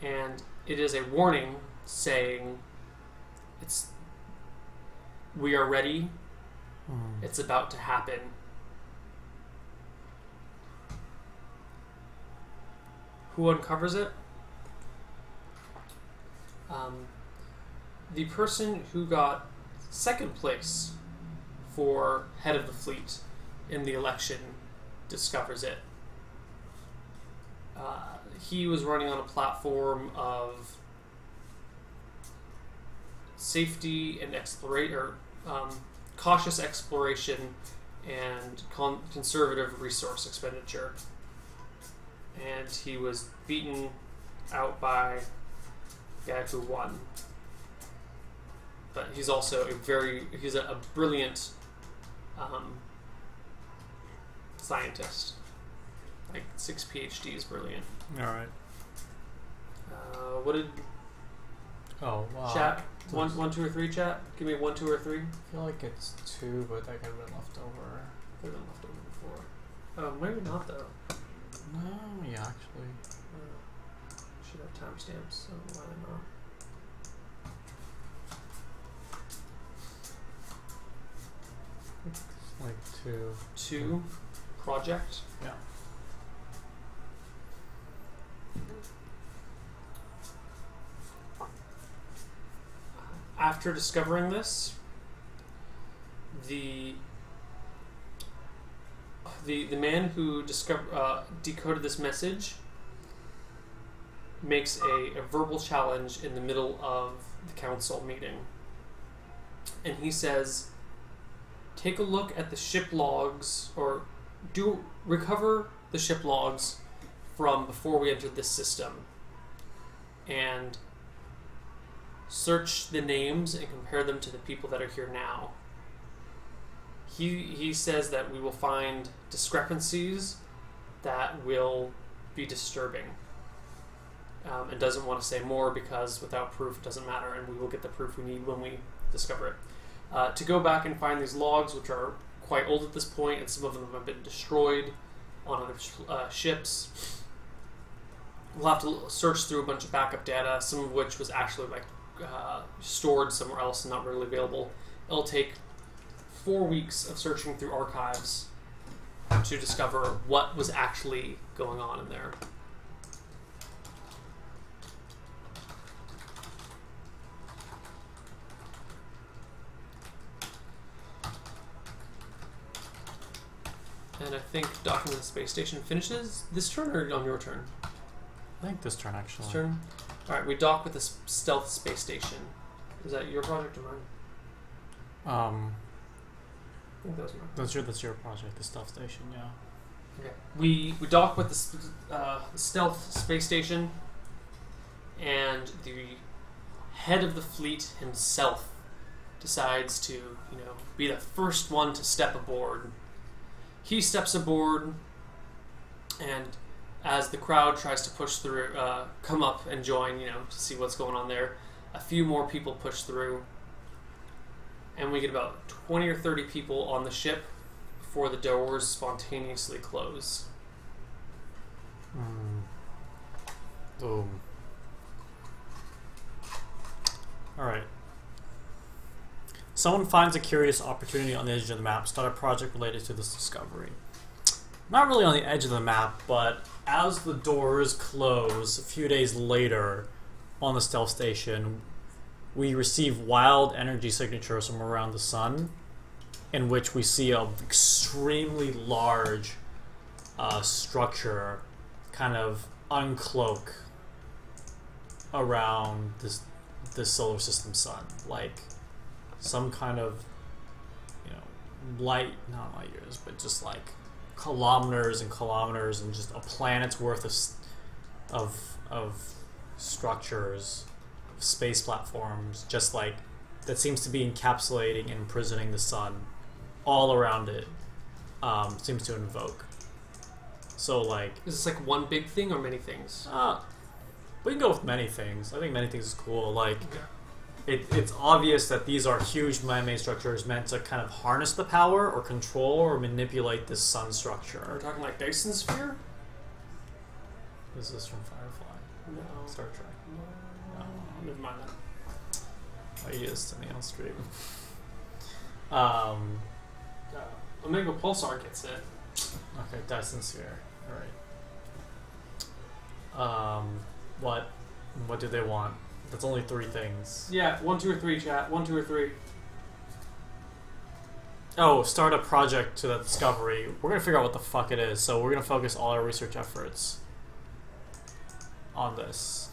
And it is a warning saying, we are ready. It's about to happen. Who uncovers it? The person who got second place for head of the fleet in the election discovers it. He was running on a platform of safety and cautious exploration and conservative resource expenditure. And he was beaten out by the guy who won. But he's also he's a brilliant scientist. Like 6 PhDs, brilliant. Alright. What did... Oh, wow. Chat? 1, 2, or 3, chat? Give me 1, 2, or 3. I feel like it's 2, but that could have been left over. Could have been left over before. Maybe not, though. No, yeah, actually. Should have timestamps, so why not? It's like 2. 2. Project? Yeah. After discovering this, the man who decoded this message makes a verbal challenge in the middle of the council meeting. And he says, take a look at the ship logs, or recover the ship logs from before we entered this system, and search the names and compare them to the people that are here now. He says that we will find discrepancies that will be disturbing, and doesn't want to say more because without proof it doesn't matter, and we will get the proof we need when we discover it. To go back and find these logs, which are quite old at this point, and some of them have been destroyed on other ships. We'll have to search through a bunch of backup data, some of which was actually stored somewhere else and not really available. It'll take 4 weeks of searching through archives to discover what was actually going on in there. And I think docking to the space station finishes this turn, or on your turn? I think this turn, actually. This turn? Alright, we dock with the stealth space station. Is that your project or mine? I think that was mine. That's your project, the stealth station, yeah. Okay. We dock with the stealth space station, and the head of the fleet himself decides to, be the first one to step aboard. He steps aboard, and as the crowd tries to push through, come up and join, to see what's going on there, a few more people push through, and we get about 20 or 30 people on the ship before the doors spontaneously close. Boom. Alright. Someone finds a curious opportunity on the edge of the map. Start a project related to this discovery. Not really on the edge of the map, but as the doors close a few days later on the stealth station, we receive wild energy signatures from around the sun, in which we see an extremely large structure kind of uncloak around this solar system sun, like some kind of not light years, but just like kilometers and kilometers, and just a planet's worth of structures, space platforms, just like that seems to be encapsulating and imprisoning the sun all around it. Seems to invoke. So like, is this like one big thing or many things? We can go with many things. I think many things is cool. Like, it's obvious that these are huge man-made structures meant to kind of harness the power or control or manipulate this sun structure. We're talking like Dyson Sphere? Is this from Firefly? No. Star Trek? No. Never mind that. Oh, he is to me on stream. Omega Pulsar gets it. Okay, Dyson Sphere. Alright. What do they want? That's only 3 things. Yeah, 1, 2, or 3, chat. 1, 2, or 3. Oh, start a project to that discovery. We're gonna figure out what the fuck it is, so we're gonna focus all our research efforts on this.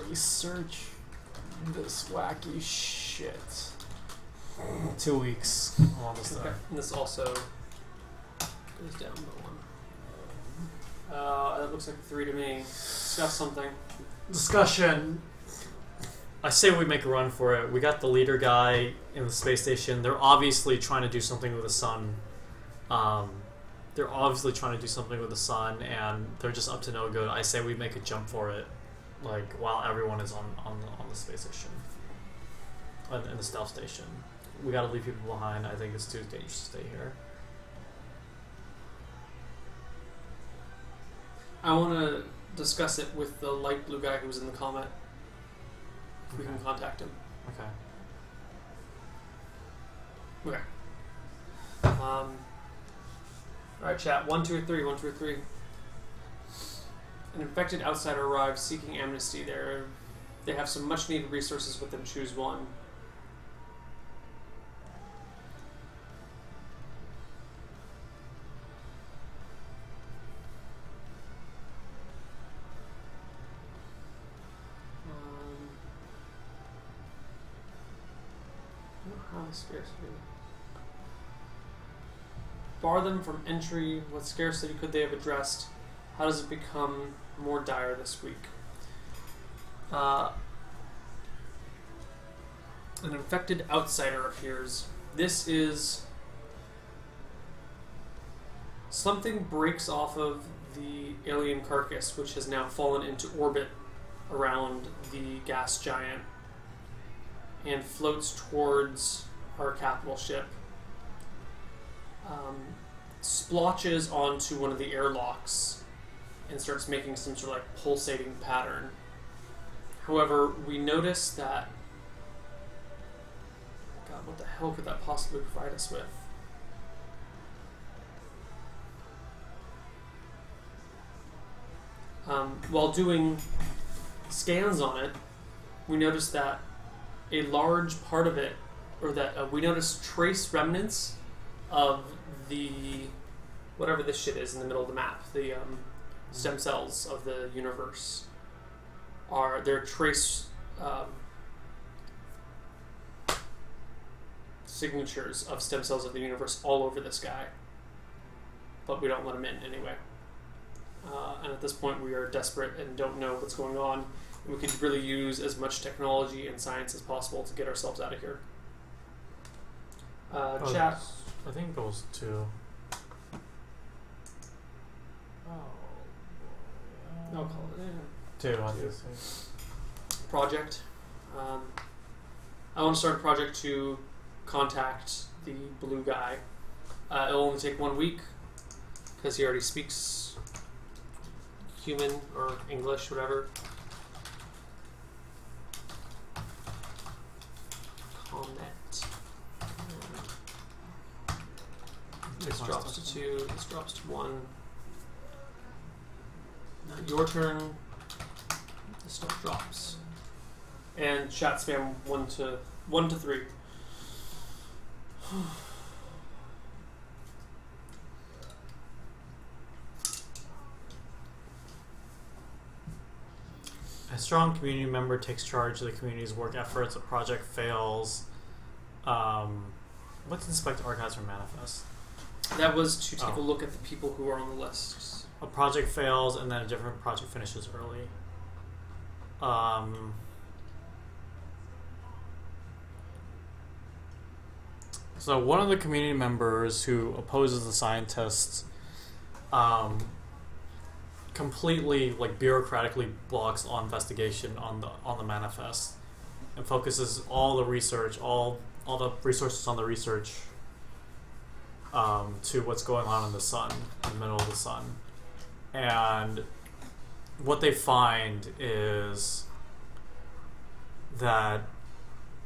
Research this wacky shit. 2 weeks. I'm almost there. And this also goes down by 1. That looks like a 3 to me. Discuss something. Discussion. I say we make a run for it. We got the leader guy in the space station. They're obviously trying to do something with the sun. And they're just up to no good. I say we make a jump for it, like while everyone is on the space station, in the stealth station. We got to leave people behind. I think it's too dangerous to stay here. I want to discuss it with the light blue guy who was in the comet. If we can contact him. Okay. Alright, chat. 1, 2, or 3. 1, 2, or 3. An infected outsider arrives seeking amnesty. They have some much needed resources with them. Choose one. Scarcity. Bar them from entry. What scarcity could they have addressed? How does it become more dire this week? An infected outsider appears. This is something breaks off of the alien carcass, which has now fallen into orbit around the gas giant and floats towards our capital ship. Splotches onto one of the airlocks and starts making some sort of like pulsating pattern. However, we notice that... God, what the hell could that possibly provide us with? While doing scans on it, we notice that a large part of it, or that we notice trace remnants of the whatever this shit is in the middle of the map, the stem cells of the universe. They're trace signatures of stem cells of the universe all over this guy, but we don't let him in anyway. And at this point, we are desperate and don't know what's going on. We could really use as much technology and science as possible to get ourselves out of here. Chat. I think goes to... I'll call it in. 2, I think. Project. I want to start a project to contact the blue guy. It'll only take 1 week because he already speaks human or English, whatever. Comment. This drops to 2. This drops to 1. Now your turn. This stuff drops. And chat spam 1 to 3. A strong community member takes charge of the community's work efforts. A project fails. What's Inspect Archives or Manifest? That was to take a look at the people who are on the list. A project fails, and then a different project finishes early. So one of the community members who opposes the scientists completely like bureaucratically blocks all investigation on the manifest and focuses all the research, all the resources on the research to what's going on in the sun, in the middle of the sun. And what they find is that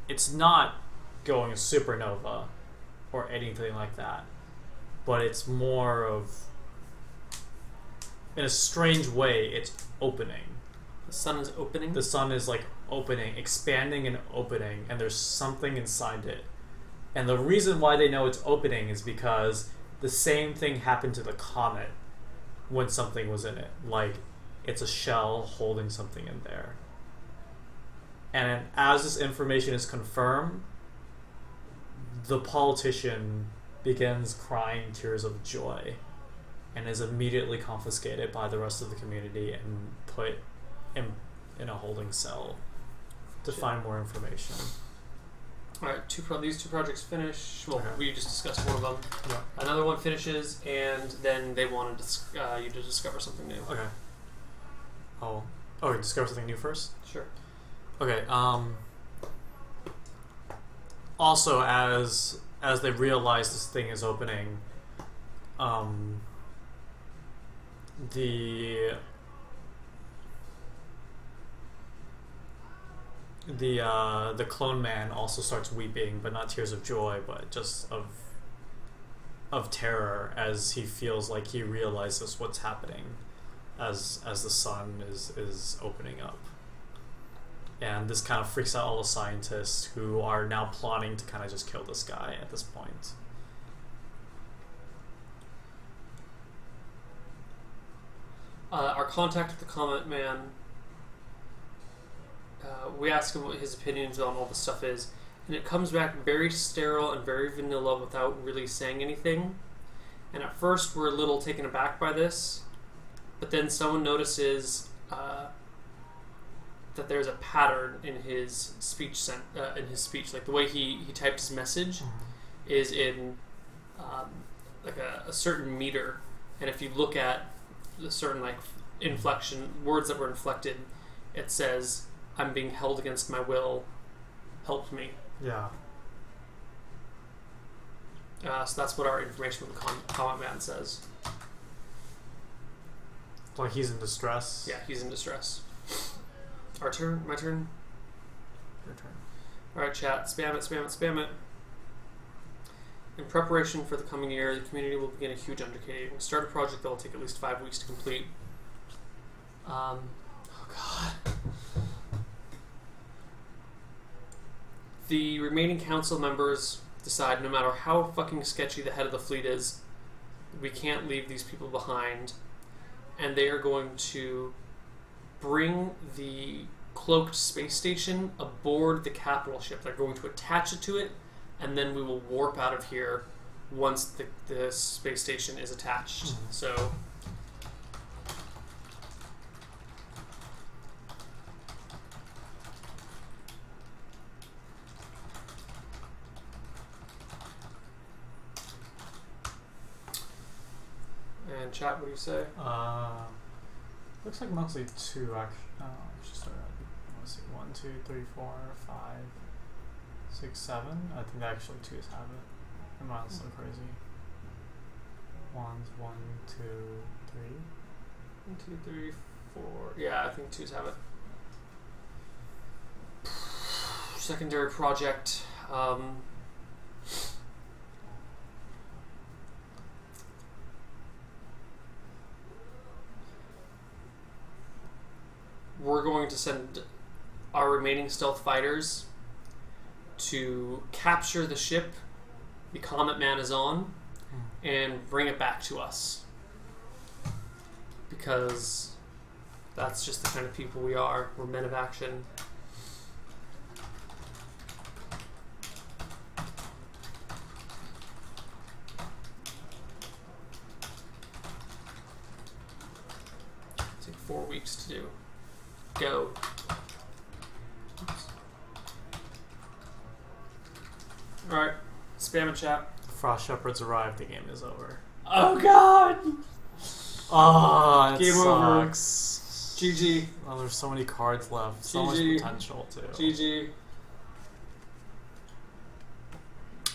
it's not going supernova or anything like that, but it's more of, in a strange way, it's opening. The sun is opening? The sun is like opening, expanding and opening, and there's something inside it. And the reason why they know it's opening is because the same thing happened to the comet when something was in it. Like, it's a shell holding something in there. And as this information is confirmed, the politician begins crying tears of joy and is immediately confiscated by the rest of the community and put in a holding cell to find more information. Alright, these two projects finish. Well, Okay. we just discussed one of them. Yeah. Another one finishes, and then they wanted you to discover something new. Okay. Oh, you discover something new first? Sure. Okay. Also, as they realize this thing is opening, the clone man also starts weeping, but not tears of joy, but just of terror, as he feels like he realizes what's happening as the sun is opening up. And this kind of freaks out all the scientists, who are now plotting to kind of just kill this guy at this point. Our contact with the Comet Man, we ask him what his opinions on all this stuff is, and it comes back very sterile and very vanilla without really saying anything. And at first we're a little taken aback by this, but then someone notices that there's a pattern in his speech. Like the way he typed his message is in like a certain meter, and if you look at a certain like inflection, words that were inflected, it says, "I'm being held against my will, help me." Yeah. So that's what our information from the Comet Man says. Like he's in distress. Yeah, he's in distress. Our turn? My turn? Your turn. Alright, chat. Spam it, spam it, spam it. In preparation for the coming year, the community will begin a huge undertaking. Start a project that will take at least 5 weeks to complete. Oh god. The remaining council members decide, no matter how fucking sketchy the head of the fleet is, we can't leave these people behind. And they are going to bring the cloaked space station aboard the capital ship. They're going to attach it to it, and then we will warp out of here once the space station is attached. So and chat, what do you say? Looks like mostly two actually. Let's see, 1, 2, 3, 4, 5, 6, 7. I think actually twos have it. Am I so crazy? 1, 1, 2, 3. 1, 2, 3, 4. Yeah, I think twos have it. Secondary project. We're going to send our remaining stealth fighters to capture the ship the Comet Man is on and bring it back to us. Because that's just the kind of people we are. We're men of action. Take 4 weeks to do. Go. Alright, spam and chat. Frost Shepherds arrived, the game is over. Oh god! Oh, it Game sucks. over. GG. Oh, there's so many cards left. So GG. much potential, too. GG.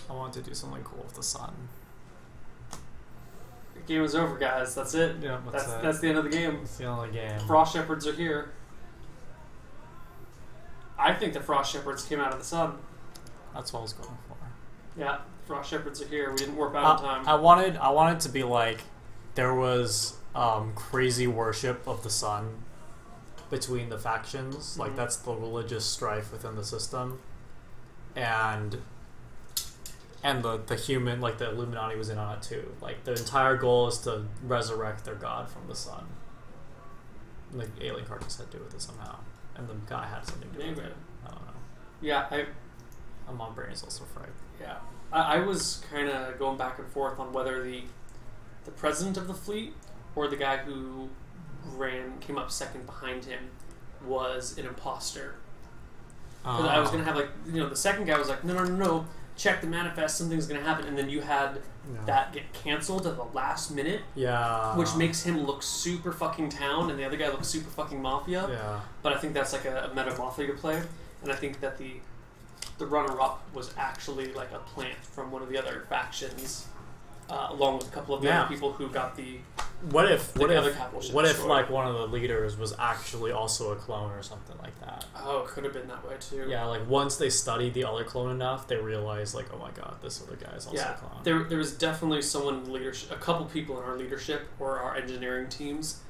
I want to do something cool with the sun. The game is over, guys. That's it. Yeah, That's the end of the game. That's the end of the game. Frost Shepherds are here. I think the Frost Shepherds came out of the sun. That's what I was going for. Yeah, Frost Shepherds are here. We didn't warp out in time. I wanted to be like there was crazy worship of the sun between the factions. Like that's the religious strife within the system, and the human, like the Illuminati was in on it too. Like the entire goal is to resurrect their god from the sun. And the alien card just had to do with it somehow, and the guy had something to do with it. I don't know. Yeah, my brain is also fried. Yeah, I was kind of going back and forth on whether the president of the fleet or the guy who came up second behind him was an imposter. Because I was gonna have the second guy was like, no, check the manifest, something's gonna happen, and then you had that get canceled at the last minute. Yeah, which makes him look super fucking town, and the other guy looks super fucking mafia. Yeah, but I think that's like a meta mafia play, and I think that the runner-up was actually like a plant from one of the other factions, along with a couple of the other people who got the. What if like one of the leaders was actually also a clone or something like that? Oh, it could have been that way too. Yeah, like once they studied the other clone enough, they realized like, oh my god, this other guy is also a clone. There was definitely someone in leadership, a couple people in our leadership or our engineering teams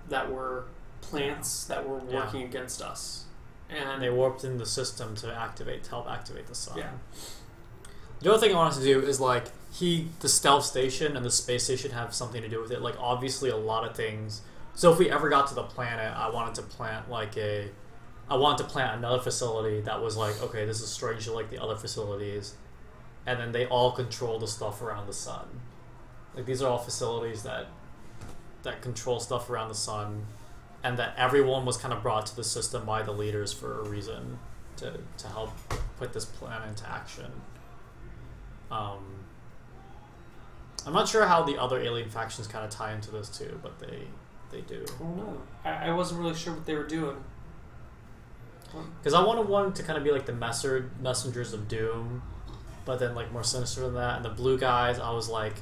that were plants that were working against us. And they warped in the system to help activate the sun. Yeah. The other thing I wanted to do is like the stealth station and the space station have something to do with it. Like obviously a lot of things. So if we ever got to the planet, I wanted to plant another facility that was like, okay, this is strangely like the other facilities, and then they all control the stuff around the sun. Like these are all facilities that control stuff around the sun. And that everyone was kind of brought to the system by the leaders for a reason to help put this plan into action. I'm not sure how the other alien factions kind of tie into this too, but they do. I don't know. I wasn't really sure what they were doing. Because I wanted one to kind of be like the messengers of doom, but then like more sinister than that. And the blue guys, I was like,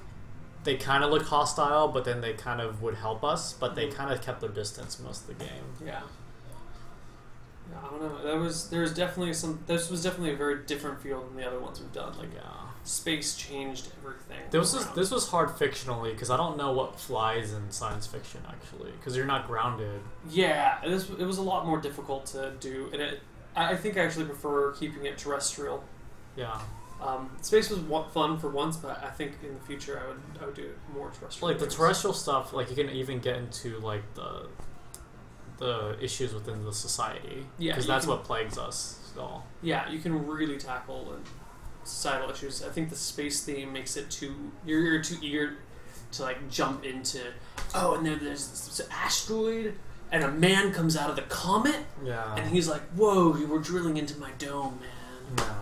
they kind of look hostile, but then they kind of would help us, but they kind of kept their distance most of the game. Yeah. Yeah, I don't know. This was definitely a very different field than the other ones we've done. Like, space changed everything. This was hard fictionally, because I don't know what flies in science fiction, actually, because you're not grounded. Yeah, it was a lot more difficult to do, and I think I actually prefer keeping it terrestrial. Yeah. Space was fun for once, but I think in the future I would do it more terrestrial. Like the terrestrial stuff, like you can even get into like the issues within the society, because that's what plagues us all. Yeah, you can really tackle societal issues. I think the space theme makes it you're too eager to like jump into. Oh, and then there's this asteroid, and a man comes out of the comet. Yeah, and he's like, "Whoa, you were drilling into my dome, man." No.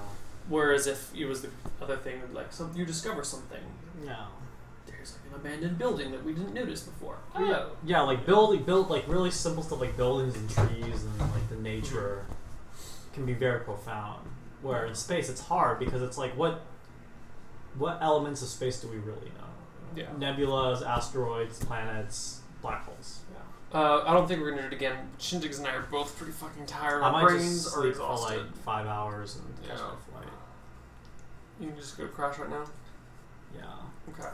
Whereas if it was the other thing, like you discover something. No. There's like an abandoned building that we didn't notice before. Yeah, like build like really simple stuff like buildings and trees and like the nature can be very profound. Where in space it's hard because it's like what elements of space do we really know? Yeah. Nebulas, asteroids, planets, black holes. I don't think we're gonna do it again. Shinjigs and I are both pretty fucking tired. Our brains are exhausted. For like 5 hours and catch my flight. You can just go crash right now? Yeah. Okay.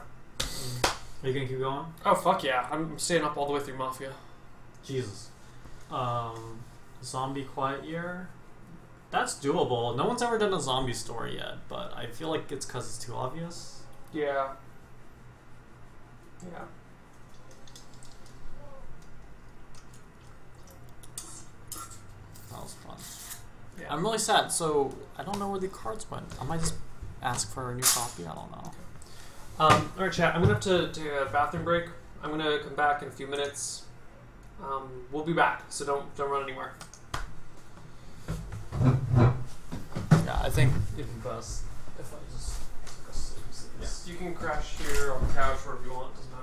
Are you gonna keep going? Oh fuck yeah. I'm staying up all the way through Mafia. Jesus. Zombie Quiet Year? That's doable. No one's ever done a zombie story yet, but I feel like it's because it's too obvious. Yeah. Yeah. That was fun. Yeah. I'm really sad, so I don't know where the cards went. I might just ask for a new copy. I don't know. Alright, chat. I'm going to have to take a bathroom break. I'm going to come back in a few minutes. We'll be back, so don't run anywhere. Yeah, I think it'd be best if I just go sleep. Yeah. You can crash here on the couch wherever you want. Doesn't matter.